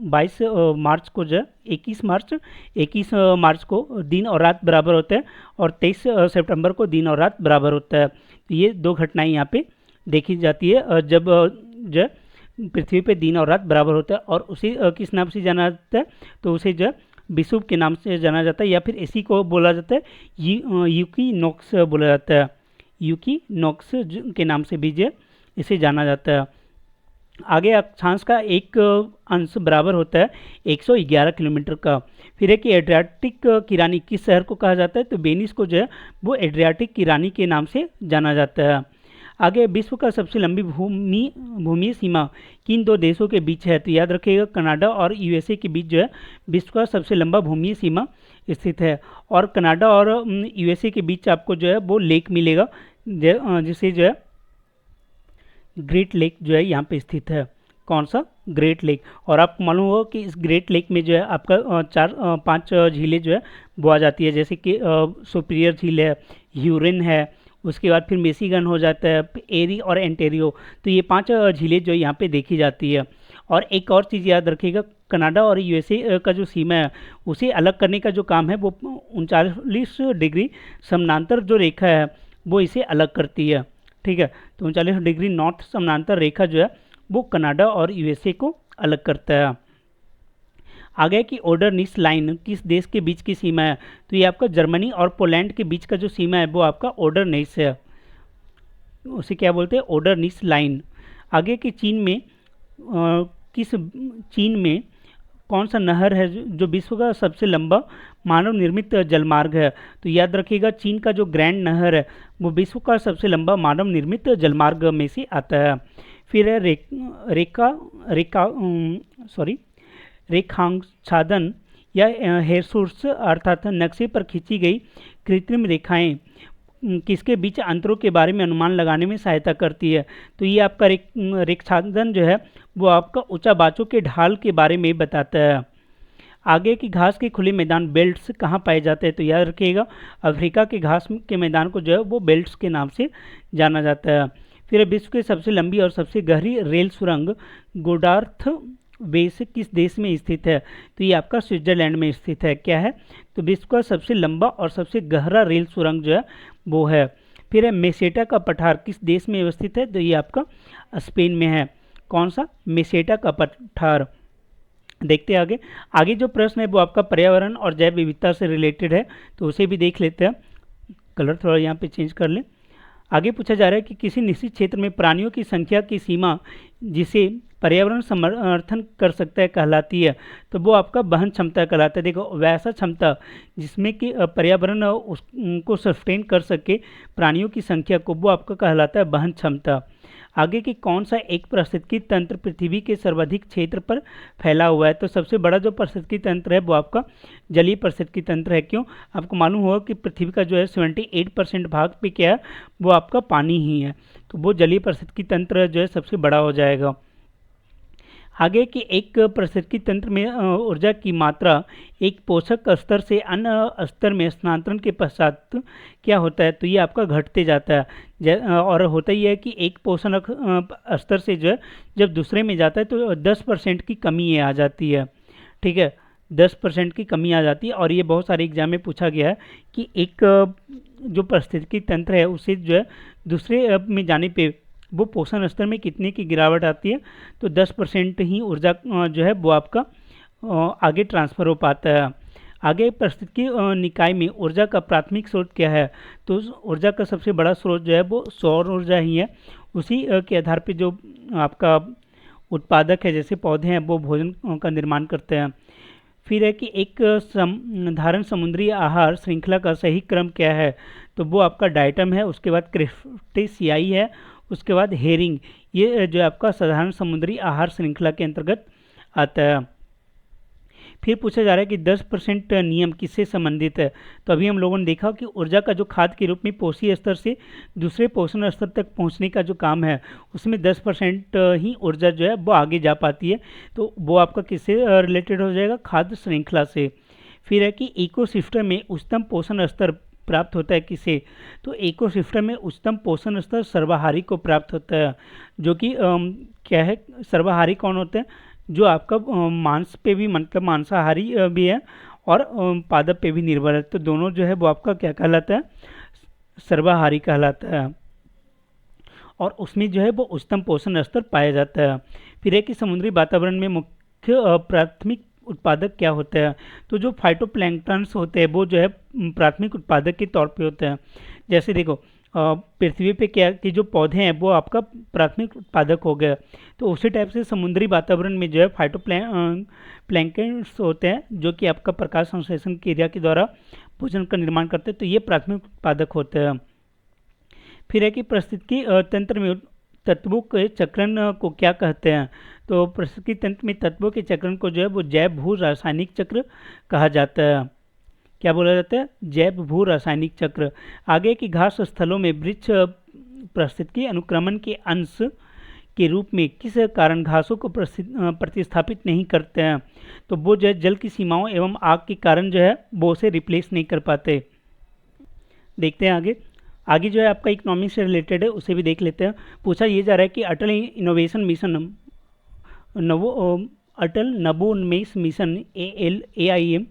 22 मार्च को जो है 21 मार्च को दिन और रात बराबर होते हैं, और 23 सितंबर को दिन और रात बराबर होता है। तो ये दो घटनाएं यहाँ पे देखी जाती है जब जो पृथ्वी पे दिन और रात बराबर होता है। और उसे किस नाम से जाना जाता है, तो उसे जो विषुव के नाम से जाना जाता है, या फिर इसी को बोला जाता है यूकिनोक्स बोला जाता है। यूकिनोक्स के नाम से भी जो इसे जाना जाता है। आगे अक्षांश का एक अंश बराबर होता है 111 किलोमीटर का। फिर है कि एड्रियाटिक की रानी किस शहर को कहा जाता है, तो वेनिस को जो है वो एड्रियाटिक की रानी के नाम से जाना जाता है। आगे विश्व का सबसे लंबी भूमि सीमा किन दो देशों के बीच है। तो याद रखिएगा कनाडा और यूएसए के बीच जो है विश्व का सबसे लंबा भूमि सीमा स्थित है। और कनाडा और यूएसए के बीच आपको जो है वो लेक मिलेगा, जिसे जो है ग्रेट लेक जो है यहाँ पे स्थित है। कौन सा, ग्रेट लेक। और आपको मालूम होगा कि इस ग्रेट लेक में जो है आपका 5 झीलें जो है वो आ जाती है, जैसे कि सुपीरियर झील है, ह्यूरिन है, उसके बाद फिर मिशिगन हो जाता है, एरी और एंटेरियो। तो ये 5 झीलें जो यहाँ पे देखी जाती है। और एक और चीज़ याद रखिएगा, कनाडा और यूएसए का जो सीमा है उसे अलग करने का जो काम है वो 39 डिग्री समानांतर जो रेखा है वो इसे अलग करती है। ठीक है, तो 39 डिग्री नॉर्थ समानांतर रेखा जो है वो कनाडा और यूएसए को अलग करता है। आगे की ओडरनिस लाइन किस देश के बीच की सीमा है? तो ये आपका जर्मनी और पोलैंड के बीच का जो सीमा है वो आपका ओडरनिस है, उसे क्या बोलते हैं? ओडरनिस लाइन। आगे की चीन में कौन सा नहर है जो विश्व का सबसे लंबा मानव निर्मित जलमार्ग है? तो याद रखिएगा, चीन का जो ग्रैंड नहर है वो विश्व का सबसे लंबा मानव निर्मित जलमार्ग में से आता है। फिर है रेखांच्छादन या हेरसुर्स अर्थात नक्शे पर खींची गई कृत्रिम रेखाएं किसके बीच अंतरों के बारे में अनुमान लगाने में सहायता करती है? तो ये आपका रेखांच्छादन जो है वो आपका ऊंचा बाचों के ढाल के बारे में बताता है। आगे की घास के खुले मैदान बेल्ट्स कहाँ पाए जाते हैं? तो याद रखिएगा, अफ्रीका के घास के मैदान को जो है वो बेल्ट्स के नाम से जाना जाता है। फिर विश्व की सबसे लंबी और सबसे गहरी रेल सुरंग गोडार्थ बेस किस देश में स्थित है? तो ये आपका स्विट्जरलैंड में स्थित है। क्या है? तो विश्व का सबसे लंबा और सबसे गहरा रेल सुरंग जो है वो है। फिर है मेसेटा का पठार किस देश में अवस्थित है? तो ये आपका स्पेन में है। कौन सा? मेसेटा का पठार। देखते हैं आगे जो प्रश्न है वो आपका पर्यावरण और जैव विविधता से रिलेटेड है, तो उसे भी देख लेते हैं। कलर थोड़ा यहाँ पे चेंज कर लें। आगे पूछा जा रहा है कि किसी निश्चित क्षेत्र में प्राणियों की संख्या की सीमा जिसे पर्यावरण समर्थन कर सकता है कहलाती है? तो वो आपका वहन क्षमता कहलाता है। देखो, वैसा क्षमता जिसमें कि पर्यावरण उसको सस्टेन कर सके प्राणियों की संख्या को, वो आपका कहलाता है वहन क्षमता। आगे की कौन सा एक पारिस्थितिकी तंत्र पृथ्वी के सर्वाधिक क्षेत्र पर फैला हुआ है? तो सबसे बड़ा जो पारिस्थितिकी तंत्र है वो आपका जलीय पारिस्थितिकी तंत्र है। क्यों? आपको मालूम होगा कि पृथ्वी का जो है 78% भाग पे क्या है, वो आपका पानी ही है, तो वो जलीय पारिस्थितिकी तंत्र जो है सबसे बड़ा हो जाएगा। आगे के एक पारिस्थितिकी तंत्र में ऊर्जा की मात्रा एक पोषक स्तर से अन्य स्तर में स्थानांतरण के पश्चात क्या होता है? तो ये आपका घटते जाता है। और होता ही है कि एक पोषण स्तर से जो है जब दूसरे में जाता है तो 10% की कमी आ जाती है। ठीक है, 10% की कमी आ जाती है। और ये बहुत सारे एग्जाम में पूछा गया है कि एक जो पारिस्थितिकी तंत्र है उसे जो है दूसरे में जाने पे वो पोषण स्तर में कितने की गिरावट आती है? तो 10% ही ऊर्जा जो है वो आपका आगे ट्रांसफ़र हो पाता है। आगे पारिस्थितिकी निकाय में ऊर्जा का प्राथमिक स्रोत क्या है? तो ऊर्जा का सबसे बड़ा स्रोत जो है वो सौर ऊर्जा ही है। उसी के आधार पे जो आपका उत्पादक है जैसे पौधे हैं वो भोजन का निर्माण करते हैं। फिर है कि एक साधारण समुद्री आहार श्रृंखला का सही क्रम क्या है? तो वो आपका डाइटम है, उसके बाद क्रेस्टेसियाई है, उसके बाद हेरिंग। ये जो आपका साधारण समुद्री आहार श्रृंखला के अंतर्गत आता है। फिर पूछा जा रहा है कि 10% नियम किससे संबंधित है? तो अभी हम लोगों ने देखा कि ऊर्जा का जो खाद के रूप में पोषी स्तर से दूसरे पोषण स्तर तक पहुंचने का जो काम है उसमें 10% ही ऊर्जा जो है वो आगे जा पाती है, तो वो आपका किससे रिलेटेड हो जाएगा? खाद्य श्रृंखला से। फिर है कि इकोसिस्टम में उच्चतम पोषण स्तर प्राप्त होता है किसे? तो इकोसिस्टम में उच्चतम पोषण स्तर सर्वाहारी को प्राप्त होता है, जो कि क्या है? सर्वाहारी कौन होते हैं? जो आपका मांस पे भी, मतलब मांसाहारी भी है और पादप पे भी निर्भर है, तो दोनों जो है वो आपका क्या कहलाता है? सर्वाहारी कहलाता है। और उसमें जो है वो उच्चतम पोषण स्तर पाया जाता है। फिर है कि समुद्री वातावरण में मुख्य प्राथमिक उत्पादक क्या होता है? तो जो फाइटोप्लैंक्टन्स होते हैं वो जो है प्राथमिक उत्पादक के तौर पे होते हैं। जैसे देखो, पृथ्वी पे क्या कि जो पौधे हैं वो आपका प्राथमिक उत्पादक हो गया, तो उसी टाइप से समुद्री वातावरण में जो है फाइटोप्लैंक्टन्स होते हैं जो कि आपका प्रकाश संश्लेषण क्रिया के द्वारा भोजन का निर्माण करते हैं, तो ये प्राथमिक उत्पादक होते हैं। फिर है कि पारिस्थितिकी तंत्र में तत्वों के चक्रण को क्या कहते हैं? तो पारिस्थितिकी तंत्र में तत्वों के चक्रण को जो है वो जैव भू रासायनिक चक्र कहा जाता है। क्या बोला जाता है? जैव भू रासायनिक चक्र। आगे की घास स्थलों में वृक्ष पारिस्थितिकी अनुक्रमण के अंश के रूप में किस कारण घासों को प्रतिस्थापित नहीं करते हैं, तो वो जो है जल की सीमाओं एवं आग के कारण जो है वो उसे रिप्लेस नहीं कर पाते। देखते हैं आगे। आगे जो है आपका इकोनॉमिक्स से रिलेटेड है, उसे भी देख लेते हैं। पूछा ये जा रहा है कि इनोवेशन मिशन अटल नवोन्मेष मिशन AIM,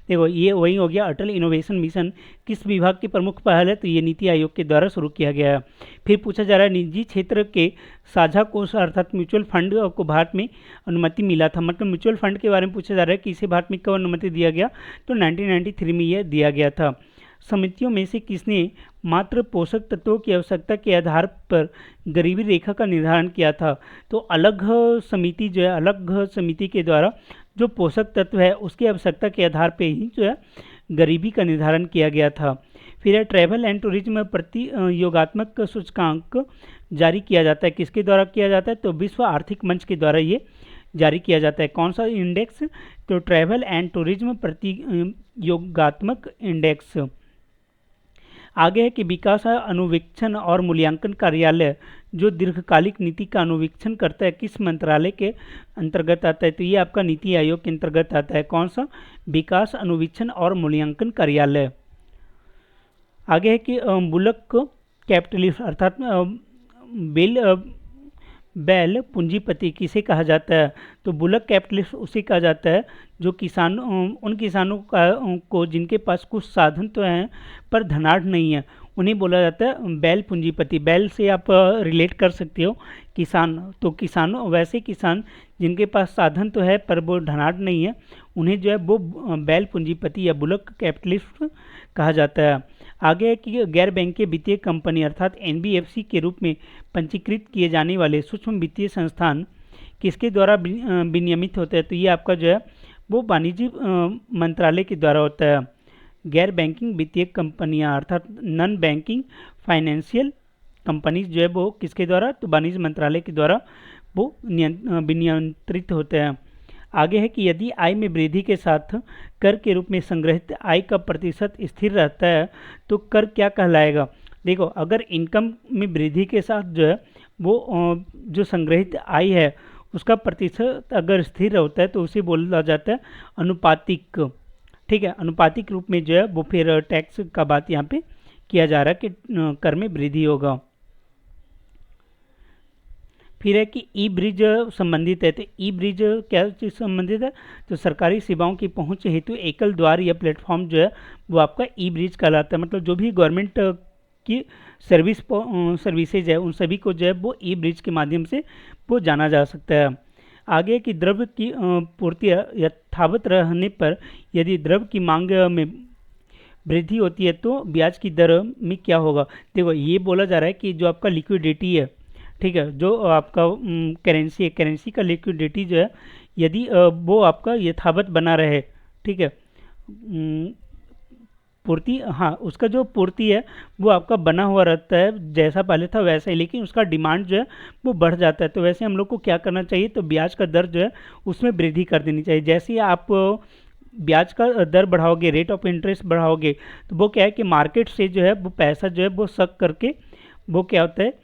देखो ये वही हो गया। अटल इनोवेशन मिशन किस विभाग की प्रमुख पहल है, तो ये नीति आयोग के द्वारा शुरू किया गया है। फिर पूछा जा रहा है निजी क्षेत्र के साझा कोष अर्थात म्यूचुअल फंड को भारत में अनुमति मिला था, मतलब म्यूचुअल फंड के बारे में पूछा जा रहा है कि इसे भारत में कब अनुमति दिया गया, तो 1993 में यह दिया गया था। समितियों में से किसने मात्र पोषक तत्वों की आवश्यकता के आधार पर गरीबी रेखा का निर्धारण किया था, तो अलग समिति जो है, अलग समिति के द्वारा जो पोषक तत्व है उसकी आवश्यकता के आधार पर ही जो है गरीबी का निर्धारण किया गया था। फिर ट्रैवल एंड टूरिज्म प्रति योगात्मक सूचकांक जारी किया जाता है, किसके द्वारा किया जाता है, तो विश्व आर्थिक मंच के द्वारा ये जारी किया जाता है। कौन सा इंडेक्स, तो ट्रैवल एंड टूरिज्म प्रति योगात्मक इंडेक्स। आगे है कि विकास अनुवीक्षण और मूल्यांकन कार्यालय जो दीर्घकालिक नीति का अनुवीक्षण करता है किस मंत्रालय के अंतर्गत आता है, तो ये आपका नीति आयोग के अंतर्गत आता है। कौन सा, विकास अनुवीक्षण और मूल्यांकन कार्यालय। आगे है कि बुलक कैपिटलिस्ट अर्थात बैल पूंजीपति किसे कहा जाता है, तो बुलक कैपिटलिस्ट उसे कहा जाता है जो उन किसानों को जिनके पास कुछ साधन तो हैं पर धनाढ़ नहीं है, उन्हें बोला जाता है बैल पूंजीपति। बैल से आप रिलेट कर सकते हो किसान, तो किसानों वैसे किसान जिनके पास साधन तो है पर वो धनाढ़ नहीं है, उन्हें जो है वो बैल पूंजीपति या बुलक कैपिटलिस्ट कहा जाता है। आगे है कि गैर बैंकिंग वित्तीय कंपनी अर्थात NBFC के रूप में पंजीकृत किए जाने वाले सूक्ष्म वित्तीय संस्थान किसके द्वारा विनियमित होते हैं, तो ये आपका जो है वो वाणिज्य मंत्रालय के द्वारा होता है। गैर बैंकिंग वित्तीय कंपनियां अर्थात नॉन बैंकिंग फाइनेंशियल कंपनीज जो है वो किसके द्वारा, तो वाणिज्य मंत्रालय के द्वारा वो विनियंत्रित होते हैं। आगे है कि यदि आय में वृद्धि के साथ कर के रूप में संग्रहित आय का प्रतिशत स्थिर रहता है तो कर क्या कहलाएगा। देखो अगर इनकम में वृद्धि के साथ जो है वो जो संग्रहित आय है उसका प्रतिशत अगर स्थिर होता है तो उसे बोला जाता है अनुपातिक। ठीक है, अनुपातिक रूप में जो है वो फिर टैक्स का बात यहाँ पे किया जा रहा है कि कर में वृद्धि होगा। फिर है कि ई ब्रिज संबंधित है, तो ई ब्रिज क्या चीज़ संबंधित है, तो सरकारी सेवाओं की पहुंच हेतु एकल द्वार या प्लेटफॉर्म जो है वो आपका ई ब्रिज कहलाता है। मतलब जो भी गवर्नमेंट की सर्विसेज है उन सभी को जो है वो ई ब्रिज के माध्यम से वो जाना जा सकता है। आगे कि द्रव्य की पूर्ति यथावत रहने पर यदि द्रव्य की मांग में वृद्धि होती है तो ब्याज की दर में क्या होगा। देखो ये बोला जा रहा है कि जो आपका लिक्विडिटी है, ठीक है, जो आपका करेंसी है, करेंसी का लिक्विडिटी जो है यदि वो आपका यथावत बना रहे, ठीक है, पूर्ति, हाँ उसका जो पूर्ति है वो आपका बना हुआ रहता है जैसा पहले था वैसा ही, लेकिन उसका डिमांड जो है वो बढ़ जाता है, तो वैसे हम लोग को क्या करना चाहिए, तो ब्याज का दर जो है उसमें वृद्धि कर देनी चाहिए। जैसे ही आप ब्याज का दर बढ़ाओगे, रेट ऑफ इंटरेस्ट बढ़ाओगे, तो वो क्या है कि मार्केट से जो है वो पैसा जो है वो सक करके वो क्या होता है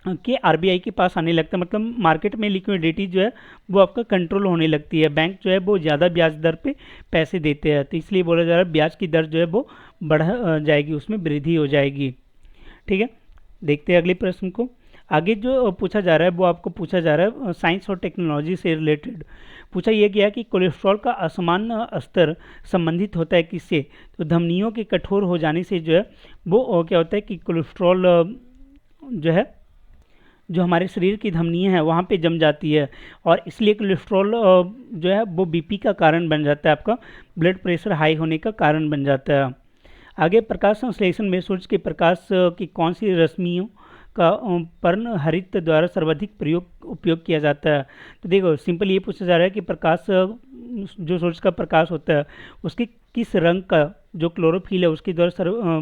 कि RBI के पास आने लगता है, मतलब मार्केट में लिक्विडिटी जो है वो आपका कंट्रोल होने लगती है। बैंक जो है वो ज़्यादा ब्याज दर पे पैसे देते हैं, तो इसलिए बोला जा रहा है ब्याज की दर जो है वो बढ़ जाएगी, उसमें वृद्धि हो जाएगी। ठीक है, देखते हैं अगले प्रश्न को। आगे जो पूछा जा रहा है वो आपको पूछा जा रहा है साइंस और टेक्नोलॉजी से रिलेटेड। पूछा यह गया कि कोलेस्ट्रॉल का असमान स्तर संबंधित होता है किससे, तो धमनियों के कठोर हो जाने से जो है वो क्या होता है कि कोलेस्ट्रॉल जो है जो हमारे शरीर की धमनियाँ हैं वहाँ पे जम जाती है और इसलिए कोलेस्ट्रॉल जो है वो BP का कारण बन जाता है, आपका ब्लड प्रेशर हाई होने का कारण बन जाता है। आगे प्रकाश संश्लेषण में सूर्य के प्रकाश की कौन सी रश्मियों का पर्ण हरित द्वारा सर्वाधिक उपयोग किया जाता है, तो देखो सिंपल ये पूछा जा रहा है कि प्रकाश जो सूर्य का प्रकाश होता है उसके किस रंग का जो क्लोरोफिल है उसके द्वारा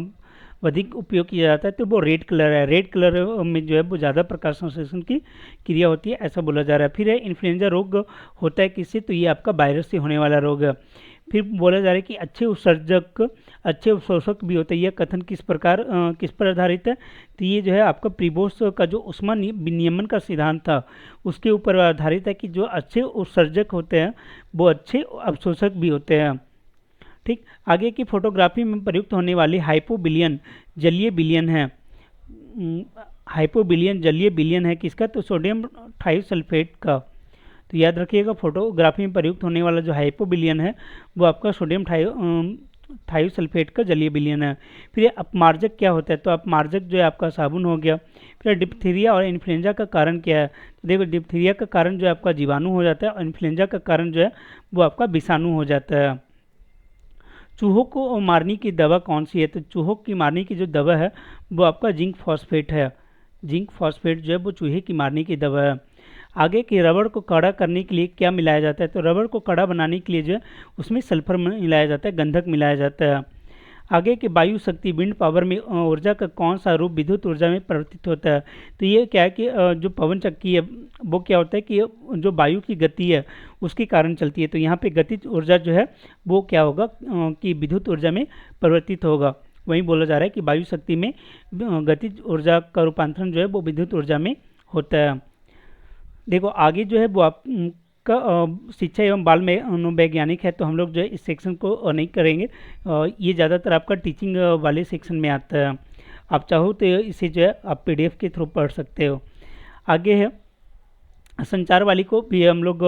अधिक उपयोग किया जाता है, तो वो रेड कलर है। रेड कलर में जो है वो ज़्यादा प्रकाश संश्लेषण की क्रिया होती है, ऐसा बोला जा रहा है। फिर है इन्फ्लुएंजा रोग होता है किससे, तो ये आपका वायरस से होने वाला रोग है। फिर बोला जा रहा है कि अच्छे उत्सर्जक अच्छे अवशोषक भी होते हैं। यह कथन किस पर आधारित है? तो ये जो है आपका प्रीबोस का जो ऊष्मा विनियमन का सिद्धांत था उसके ऊपर आधारित है कि जो अच्छे उत्सर्जक होते हैं वो अच्छे अवशोषक भी होते हैं। ठीक, आगे की फोटोग्राफी में प्रयुक्त होने वाली हाइपोबिलियन जलीय विलयन है। हाइपोबिलियन जलीय विलयन है किसका? तो सोडियम थायोसल्फेट का। तो याद रखिएगा, फोटोग्राफी में प्रयुक्त होने वाला जो हाइपोबिलियन है वो आपका सोडियम थायोसल्फेट का जलीय विलयन है। फिर अपमार्जक क्या होता है? तो अपमार्जक जो है आपका साबुन हो गया। फिर डिप्थीरिया और इन्फ्लुएंजा का कारण क्या है? तो देखो, डिप्थीरिया का कारण जो है आपका जीवाणु हो जाता है और इन्फ्लुएंजा का कारण जो है वो आपका विषाणु हो जाता है। चूहों को मारने की दवा कौन सी है? तो चूहों की मारने की जो दवा है वो आपका जिंक फॉस्फेट है। जिंक फॉस्फेट जो है वो चूहे की मारने की दवा है। आगे की रबड़ को कड़ा करने के लिए क्या मिलाया जाता है? तो रबड़ को कड़ा बनाने के लिए जो है उसमें सल्फर मिलाया जाता है, गंधक मिलाया जाता है। आगे के वायु शक्ति विंड पावर में ऊर्जा का कौन सा रूप विद्युत ऊर्जा में परिवर्तित होता है? तो ये क्या है कि जो पवन चक्की है वो क्या होता है कि जो वायु की गति है उसके कारण चलती है। तो यहाँ पे गतिज ऊर्जा जो है वो क्या होगा कि विद्युत ऊर्जा में परिवर्तित होगा। वहीं बोला जा रहा है कि वायु शक्ति में गतिज ऊर्जा का रूपांतरण जो है वो विद्युत ऊर्जा में होता है। देखो, आगे जो है वो आप का शिक्षा एवं बाल में मनोवैज्ञानिक है, तो हम लोग जो है इस सेक्शन को नहीं करेंगे। ये ज़्यादातर आपका टीचिंग वाले सेक्शन में आता है। आप चाहो तो इसे जो है आप PDF के थ्रू पढ़ सकते हो। आगे है संचार वाली को भी हम लोग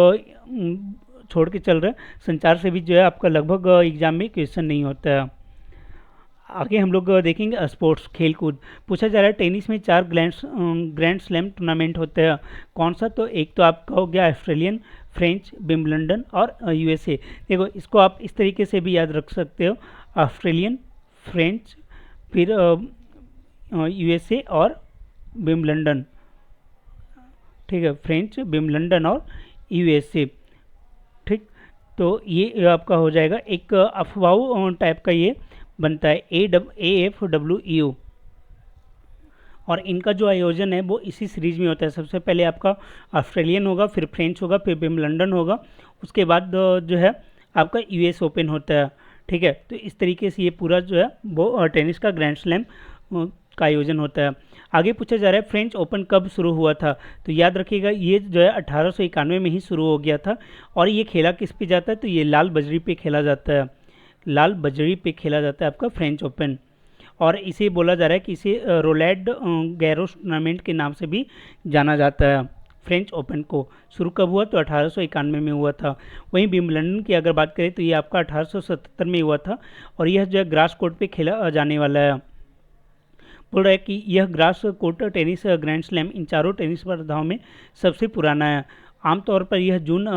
छोड़ के चल रहे हैं। संचार से भी जो है आपका लगभग एग्जाम में क्वेश्चन नहीं होता है। आगे हम लोग देखेंगे स्पोर्ट्स, खेलकूद। पूछा जा रहा है टेनिस में 4 ग्रैंड स्लैम टूर्नामेंट होते हैं, कौन सा? तो एक तो आपका हो गया ऑस्ट्रेलियन, फ्रेंच, विंबलडन और USA। देखो, इसको आप इस तरीके से भी याद रख सकते हो, ऑस्ट्रेलियन, फ्रेंच, फिर USA और विंबलडन। ठीक है, फ्रेंच, विंबलडन और USA। ठीक, तो ये आपका हो जाएगा एक अफवाह टाइप का ये बनता है AFWEU। और इनका जो आयोजन है वो इसी सीरीज में होता है। सबसे पहले आपका ऑस्ट्रेलियन होगा, फिर फ्रेंच होगा, फिर विंबलडन होगा, उसके बाद जो है आपका US ओपन होता है। ठीक है, तो इस तरीके से ये पूरा जो है वो टेनिस का ग्रैंड स्लैम का आयोजन होता है। आगे पूछा जा रहा है फ्रेंच ओपन कब शुरू हुआ था? तो याद रखिएगा, ये जो है 1891 में ही शुरू हो गया था। और ये खेला किस पे जाता है? तो ये लाल बजरी पे खेला जाता है। लाल बजरी पे खेला जाता है आपका फ्रेंच ओपन। और इसे बोला जा रहा है कि इसे रोलैंड गैरोस टूर्नामेंट के नाम से भी जाना जाता है। फ्रेंच ओपन को शुरू कब हुआ? तो 1891 में हुआ था। वहीं विंबलडन की अगर बात करें तो ये आपका 1877 में हुआ था और यह जो है ग्रास कोर्ट पे खेला जाने वाला है। बोल रहा है कि यह grass court tennis grand slam इन चारों टेनिस स्पर्धाओं में सबसे पुराना है। आमतौर पर यह जून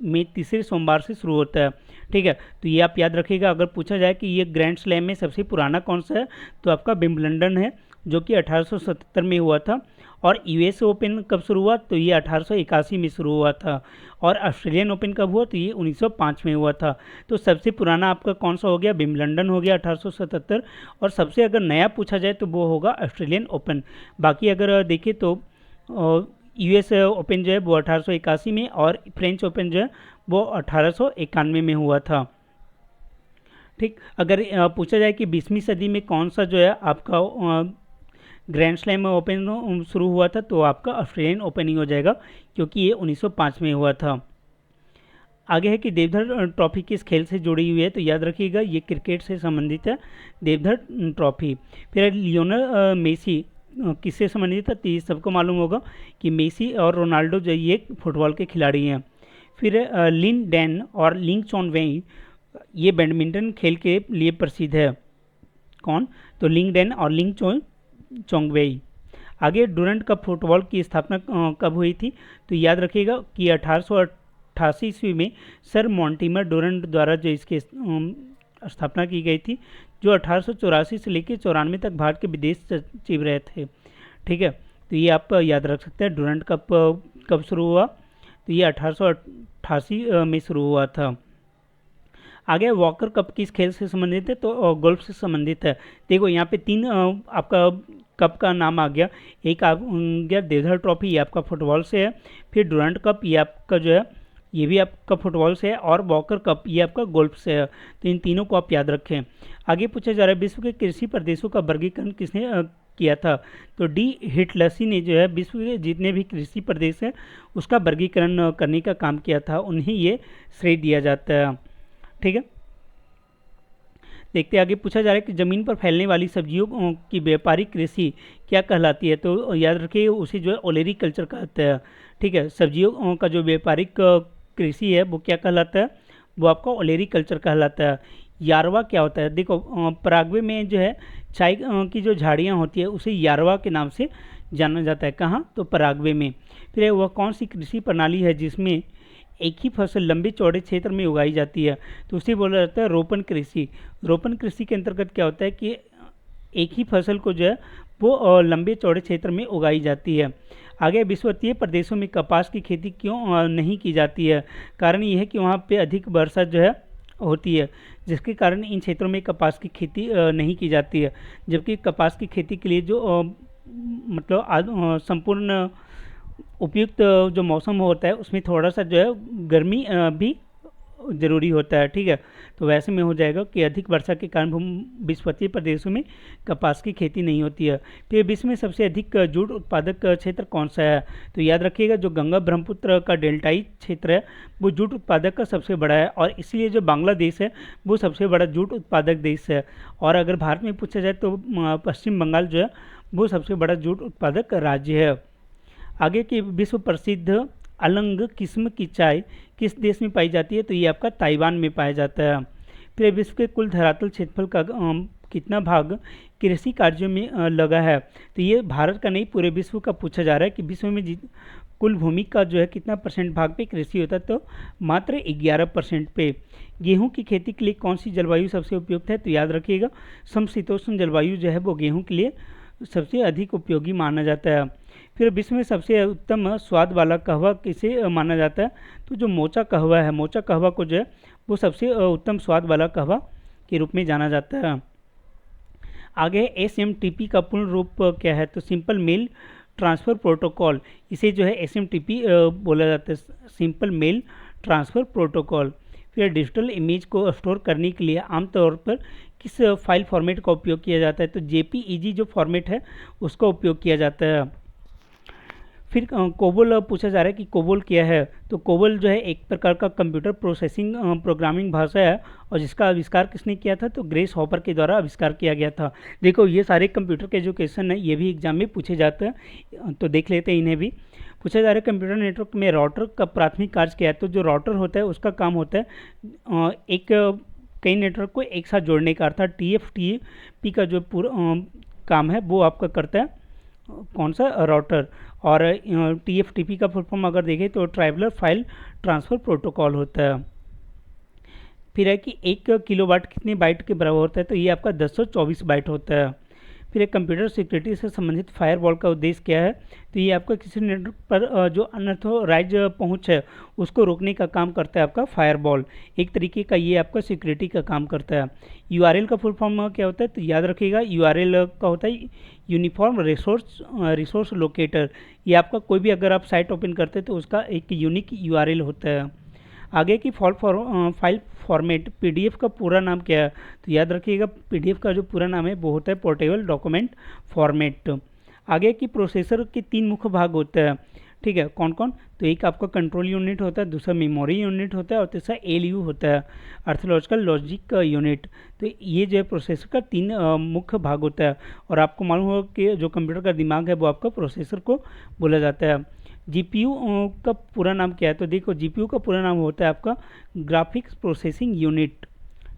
में तीसरे सोमवार से शुरू होता है। ठीक है, तो ये आप याद रखिएगा। अगर पूछा जाए कि ये ग्रैंड स्लैम में सबसे पुराना कौन सा है, तो आपका विंबलडन है जो कि 1877 में हुआ था। और US ओपन कब शुरू हुआ? तो ये 1881 में शुरू हुआ था। और ऑस्ट्रेलियन ओपन कब हुआ? तो ये 1905 में हुआ था। तो सबसे पुराना आपका कौन सा हो गया? विंबलडन हो गया 1877। और सबसे अगर नया पूछा जाए तो वो होगा ऑस्ट्रेलियन ओपन। बाकी अगर देखें तो US ओपन जो है वो 1881 में और फ्रेंच ओपन जो है वो 1891 में हुआ था। ठीक, अगर पूछा जाए कि 20वीं सदी में कौन सा जो है आपका ग्रैंड स्लैम ओपन शुरू हुआ था, तो आपका ऑस्ट्रेलियन ओपन ही हो जाएगा क्योंकि ये 1905 में हुआ था। आगे है कि देवधर ट्रॉफी किस खेल से जुड़ी हुई है? तो याद रखिएगा, ये क्रिकेट से संबंधित है देवधर ट्रॉफी। फिर लियोनेल मेसी किससे संबंधित है? तो ये सबको मालूम होगा कि मेसी और रोनाल्डो जो ये फुटबॉल के खिलाड़ी हैं। फिर लिन डैन और लिंग चोन वेई ये बैडमिंटन खेल के लिए प्रसिद्ध है। कौन? तो लिंग डैन और लिंग चोंगवेई। आगे डुरंट कप फुटबॉल की स्थापना कब हुई थी? तो याद रखिएगा कि 1888 ईस्वी में सर मॉन्टिमर डुरंट द्वारा जो इसकी स्थापना की गई थी, जो 1884 से लेकर 94 तक भारत के विदेश सचिव रहे थे। ठीक है, तो ये आप याद रख सकते हैं। डुरंट कप कब शुरू हुआ? तो ये 1888 में शुरू हुआ था। आगे वॉकर कप किस खेल से संबंधित है? तो गोल्फ से संबंधित है। देखो, यहाँ पे 3 आपका कप का नाम आ गया। एक आ गया देवधर ट्रॉफी, ये आपका फुटबॉल से है। फिर डुरंट कप, ये आपका जो है ये भी आपका फुटबॉल से है, और वॉकर कप ये आपका गोल्फ से है। तो इन तीनों को आप याद रखें। आगे पूछा जा रहा है विश्व के कृषि प्रदेशों का वर्गीकरण किसने किया था? तो डी हिटलसी ने जो है विश्व के जितने भी कृषि प्रदेश हैं उसका वर्गीकरण करने का काम किया था, उन्हें ये श्रेय दिया जाता है। ठीक है, देखते आगे पूछा जा रहा है कि ज़मीन पर फैलने वाली सब्जियों की व्यापारिक कृषि क्या कहलाती है? तो याद रखिए उसे जो है ओलेरी कल्चर कहते हैं। ठीक है, सब्जियों का जो व्यापारिक कृषि है वो क्या कहलाता है? वो आपका ओलेरी कल्चर कहलाता है। यारवा क्या होता है? देखो पराग्वे में जो है चाय की जो झाड़ियाँ होती है उसे यारवा के नाम से जाना जाता है। कहाँ? तो पराग्वे में। फिर वह कौन सी कृषि प्रणाली है जिसमें एक ही फसल लंबे चौड़े क्षेत्र में उगाई जाती है? तो उसे बोला जाता है रोपण कृषि। रोपण कृषि के अंतर्गत क्या होता है कि एक ही फसल को जो है वो लंबे चौड़े क्षेत्र में उगाई जाती है। आगे विषुवतीय प्रदेशों में कपास की खेती क्यों नहीं की जाती है? कारण ये है कि वहाँ पे अधिक वर्षा जो है होती है, जिसके कारण इन क्षेत्रों में कपास की खेती नहीं की जाती है। जबकि कपास की खेती के लिए जो मतलब संपूर्ण उपयुक्त जो मौसम होता है उसमें थोड़ा सा जो है गर्मी भी ज़रूरी होता है। ठीक है, तो वैसे में हो जाएगा कि अधिक वर्षा के कारण विषुवतीय प्रदेशों में कपास की खेती नहीं होती है। फिर विश्व में सबसे अधिक जूट उत्पादक क्षेत्र कौन सा है? तो याद रखिएगा जो गंगा ब्रह्मपुत्र का डेल्टाई क्षेत्र है वो जूट उत्पादक का सबसे बड़ा है, और इसलिए जो बांग्लादेश है वो सबसे बड़ा जूट उत्पादक देश है। और अगर भारत में पूछा जाए तो पश्चिम बंगाल जो है वो सबसे बड़ा जूट उत्पादक राज्य है। आगे की विश्व प्रसिद्ध अलंग किस्म की चाय किस देश में पाई जाती है? तो ये आपका ताइवान में पाया जाता है। फिर विश्व के कुल धरातल क्षेत्रफल का कितना भाग कृषि कार्यों में लगा है? तो ये भारत का नहीं पूरे विश्व का पूछा जा रहा है कि विश्व में कुल भूमि का जो है कितना % भाग पे कृषि होता है? तो मात्र 11% पे। गेहूं की खेती के लिए कौन सी जलवायु सबसे उपयुक्त है? तो याद रखिएगा समशीतोष्ण जलवायु जो है वो गेहूँ के लिए सबसे अधिक उपयोगी माना जाता है। फिर विश्व में सबसे उत्तम स्वाद वाला कहवा किसे माना जाता है? तो जो मोचा कहवा है, मोचा कहवा को जो है वो सबसे उत्तम स्वाद वाला कहवा के रूप में जाना जाता है। आगे SMTP का पूर्ण रूप क्या है? तो सिंपल मेल ट्रांसफ़र प्रोटोकॉल, इसे जो है SMTP बोला जाता है, सिंपल मेल ट्रांसफ़र प्रोटोकॉल। फिर डिजिटल इमेज को स्टोर करने के लिए आमतौर पर किस फाइल फॉर्मेट का उपयोग किया जाता है? तो JPEG जो फॉर्मेट है उसका उपयोग किया जाता है। फिर कोबोल पूछा जा रहा है कि कोबोल क्या है? तो कोबोल जो है एक प्रकार का कंप्यूटर प्रोसेसिंग प्रोग्रामिंग भाषा है, और जिसका आविष्कार किसने किया था? तो ग्रेस हॉपर के द्वारा आविष्कार किया गया था। देखो ये सारे कंप्यूटर के जो क्वेश्चन है ये भी एग्जाम में पूछे जाते हैं, तो देख लेते हैं इन्हें भी। पूछा जा रहा है कंप्यूटर नेटवर्क में राउटर का प्राथमिक कार्य क्या है? तो जो राउटर होता है उसका काम होता है एक कई नेटवर्क को एक साथ जोड़ने का, अर्थात TFTP का जो पूरा काम है वो आपका करता है कौन सा? राउटर। और TFTP का फुल फॉर्म अगर देखें तो ट्राइवलर फाइल ट्रांसफ़र प्रोटोकॉल होता है। फिर है कि 1 किलोवाट कितने बाइट के बराबर होता है? तो ये आपका 1024 बाइट होता है। फिर एक कंप्यूटर सिक्योरिटी से संबंधित फायरवॉल का उद्देश्य क्या है? तो ये आपका किसी नेटवर्क पर जो अनऑथोराइज पहुंच है उसको रोकने का काम करता है आपका फायरवॉल। एक तरीके का ये आपका सिक्योरिटी का काम करता है। URL का फुल फॉर्म क्या होता है? तो याद रखिएगा URL का होता है यूनिफॉर्म रिसोर्स लोकेटर। ये आपका कोई भी अगर आप साइट ओपन करते हैं तो उसका एक यूनिक URL होता है। आगे की फाइल फॉर्मेट PDF का पूरा नाम क्या है? तो याद रखिएगा PDF का जो पूरा नाम है वो होता है पोर्टेबल डॉक्यूमेंट फॉर्मेट। आगे की प्रोसेसर के 3 मुख्य भाग होते हैं। ठीक है, कौन कौन? तो एक आपका कंट्रोल यूनिट होता है, दूसरा मेमोरी यूनिट होता है, और तीसरा ALU होता है, अर्थोलॉजिकल लॉजिक यूनिट। तो ये जो है प्रोसेसर का 3 मुख्य भाग होता है। और आपको मालूम होगा कि जो कंप्यूटर का दिमाग है वो आपका प्रोसेसर को बोला जाता है। GPU का पूरा नाम क्या है? तो देखो GPU का पूरा नाम होता है आपका ग्राफिक्स प्रोसेसिंग यूनिट।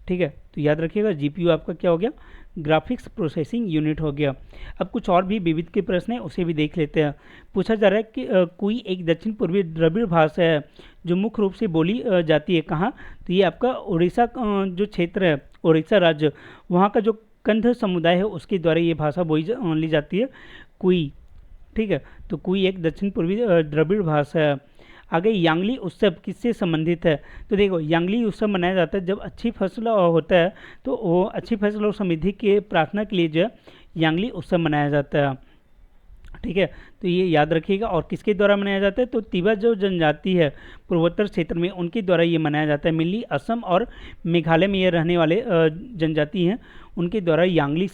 ठीक है, तो याद रखिएगा GPU आपका क्या हो गया? ग्राफिक्स प्रोसेसिंग यूनिट हो गया। अब कुछ और भी विविध के प्रश्न हैं उसे भी देख लेते हैं। पूछा जा रहा है कि कोई एक दक्षिण पूर्वी द्रविड़ भाषा है जो मुख्य रूप से बोली जाती है कहाँ? तो ये आपका उड़ीसा जो क्षेत्र है, उड़ीसा राज्य, वहाँ का जो कंध समुदाय है उसके द्वारा ये भाषा बोली ली जाती है, कुई। ठीक है, तो कोई एक दक्षिण पूर्वी द्रविड़ भाषा है। आगे यांगली उत्सव किससे संबंधित है? तो देखो यांगली उत्सव मनाया जाता है जब अच्छी फसल होता है, तो वो अच्छी फसल और समृद्धि के प्रार्थना के लिए जो है यांगली उत्सव मनाया जाता है। ठीक है, तो ये याद रखिएगा। और किसके द्वारा मनाया जाता है, तो तिवा जो जनजाति है पूर्वोत्तर क्षेत्र में, उनके द्वारा ये मनाया जाता है। मेनली असम और मेघालय में ये रहने वाले जनजाति हैं, उनके द्वारा यांगली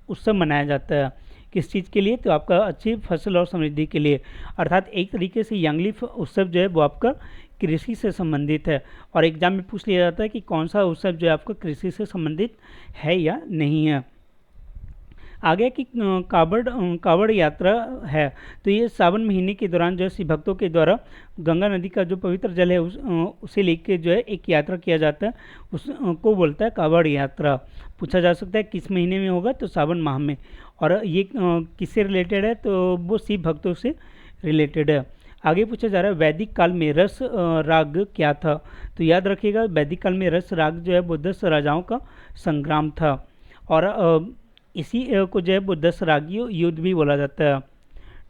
उत्सव मनाया जाता है। किस चीज़ के लिए, तो आपका अच्छी फसल और समृद्धि के लिए। अर्थात एक तरीके से यांगली उत्सव जो है वो आपका कृषि से संबंधित है। और एग्जाम में पूछ लिया जाता है कि कौन सा उत्सव जो है आपका कृषि से संबंधित है या नहीं है। आगे की कावड़ यात्रा है, तो ये सावन महीने के दौरान जो है शिव भक्तों के द्वारा गंगा नदी का जो पवित्र जल है उसे लेके जो है एक यात्रा किया जाता है, उसको बोलता है कावड़ यात्रा। पूछा जा सकता है किस महीने में होगा, तो सावन माह में। और ये किससे रिलेटेड है, तो वो शिव भक्तों से रिलेटेड है। आगे पूछा जा रहा है वैदिक काल में रस राग क्या था, तो याद रखिएगा वैदिक काल में रस राग जो है वो 10 राजाओं का संग्राम था। और इसी को जो है वो 10 रागियों युद्ध भी बोला जाता है।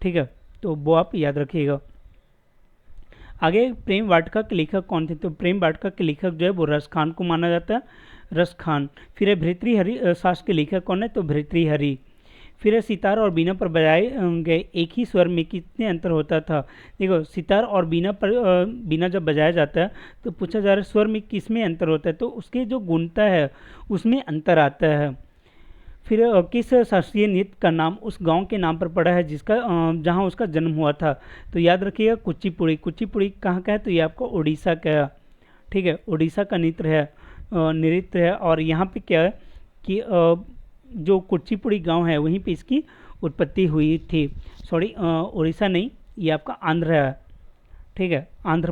ठीक है, तो वो आप याद रखिएगा। आगे प्रेम वाटिका के लेखक कौन थे, तो प्रेम वाटिका के लेखक जो है वो रस खान को माना जाता है, रस खान। फिर है भृतृहरि शास्त्र के लेखक कौन है, तो भृतृहरि। फिर है सितार और बीना पर बजाए गए एक ही स्वर में कितने अंतर होता था। देखो सितार और बीना पर बीना जब बजाया जाता है तो पूछा जा रहा है स्वर में किस में अंतर होता है, तो उसके जो गुणता है उसमें अंतर आता है। फिर किस शास्त्रीय नृत्य का नाम उस गांव के नाम पर पड़ा है जिसका जहां उसका जन्म हुआ था, तो याद रखिएगा कुचिपुड़ी। कुचिपुड़ी कहाँ का है, तो ये आपको उड़ीसा का है। ठीक है, उड़ीसा का नृत्य है। और यहाँ पे क्या है कि जो कुचिपुड़ी गांव है वहीं पे इसकी उत्पत्ति हुई थी। सॉरी, उड़ीसा नहीं, ये आपका आंध्र है। ठीक है, आंध्र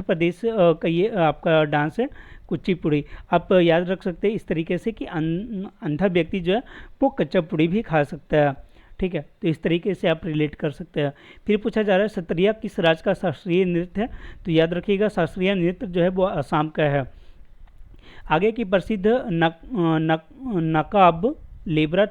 प्रदेश का ये आपका डांस है कुचिपुड़ी। आप याद रख सकते हैं इस तरीके से कि अंधा व्यक्ति जो है वो कच्चापुड़ी भी खा सकता है। ठीक है, तो इस तरीके से आप रिलेट कर सकते हैं। फिर पूछा जा रहा है सत्रिया किस राज्य का शास्त्रीय नृत्य है, तो याद रखिएगा शास्त्रीय नृत्य जो है वो असम का है। आगे की प्रसिद्ध नकाब लेबरा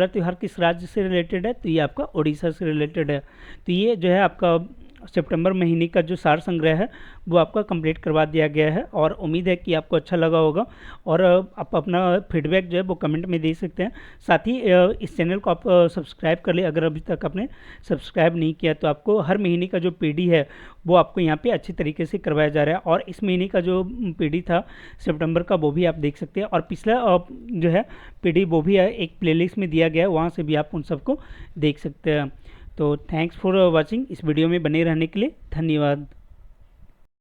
त्यौहार किस राज्य से रिलेटेड है, तो ये आपका उड़ीसा से रिलेटेड है। तो ये जो है आपका सितंबर महीने का जो सार संग्रह है वो आपका कंप्लीट करवा दिया गया है। और उम्मीद है कि आपको अच्छा लगा होगा। और आप अपना फीडबैक जो है वो कमेंट में दे सकते हैं। साथ ही इस चैनल को आप सब्सक्राइब कर ले, अगर अभी तक आपने सब्सक्राइब नहीं किया तो आपको हर महीने का जो पीडी है वो आपको यहाँ पे अच्छी तरीके से करवाया जा रहा है। और इस महीने का जो पीडी था सितंबर का वो भी आप देख सकते हैं। और पिछला जो है पीडी वो भी एक प्लेलिस्ट में दिया गया है, वहाँ से भी आप उन सबको देख सकते हैं। तो थैंक्स फॉर वॉचिंग। इस वीडियो में बने रहने के लिए धन्यवाद।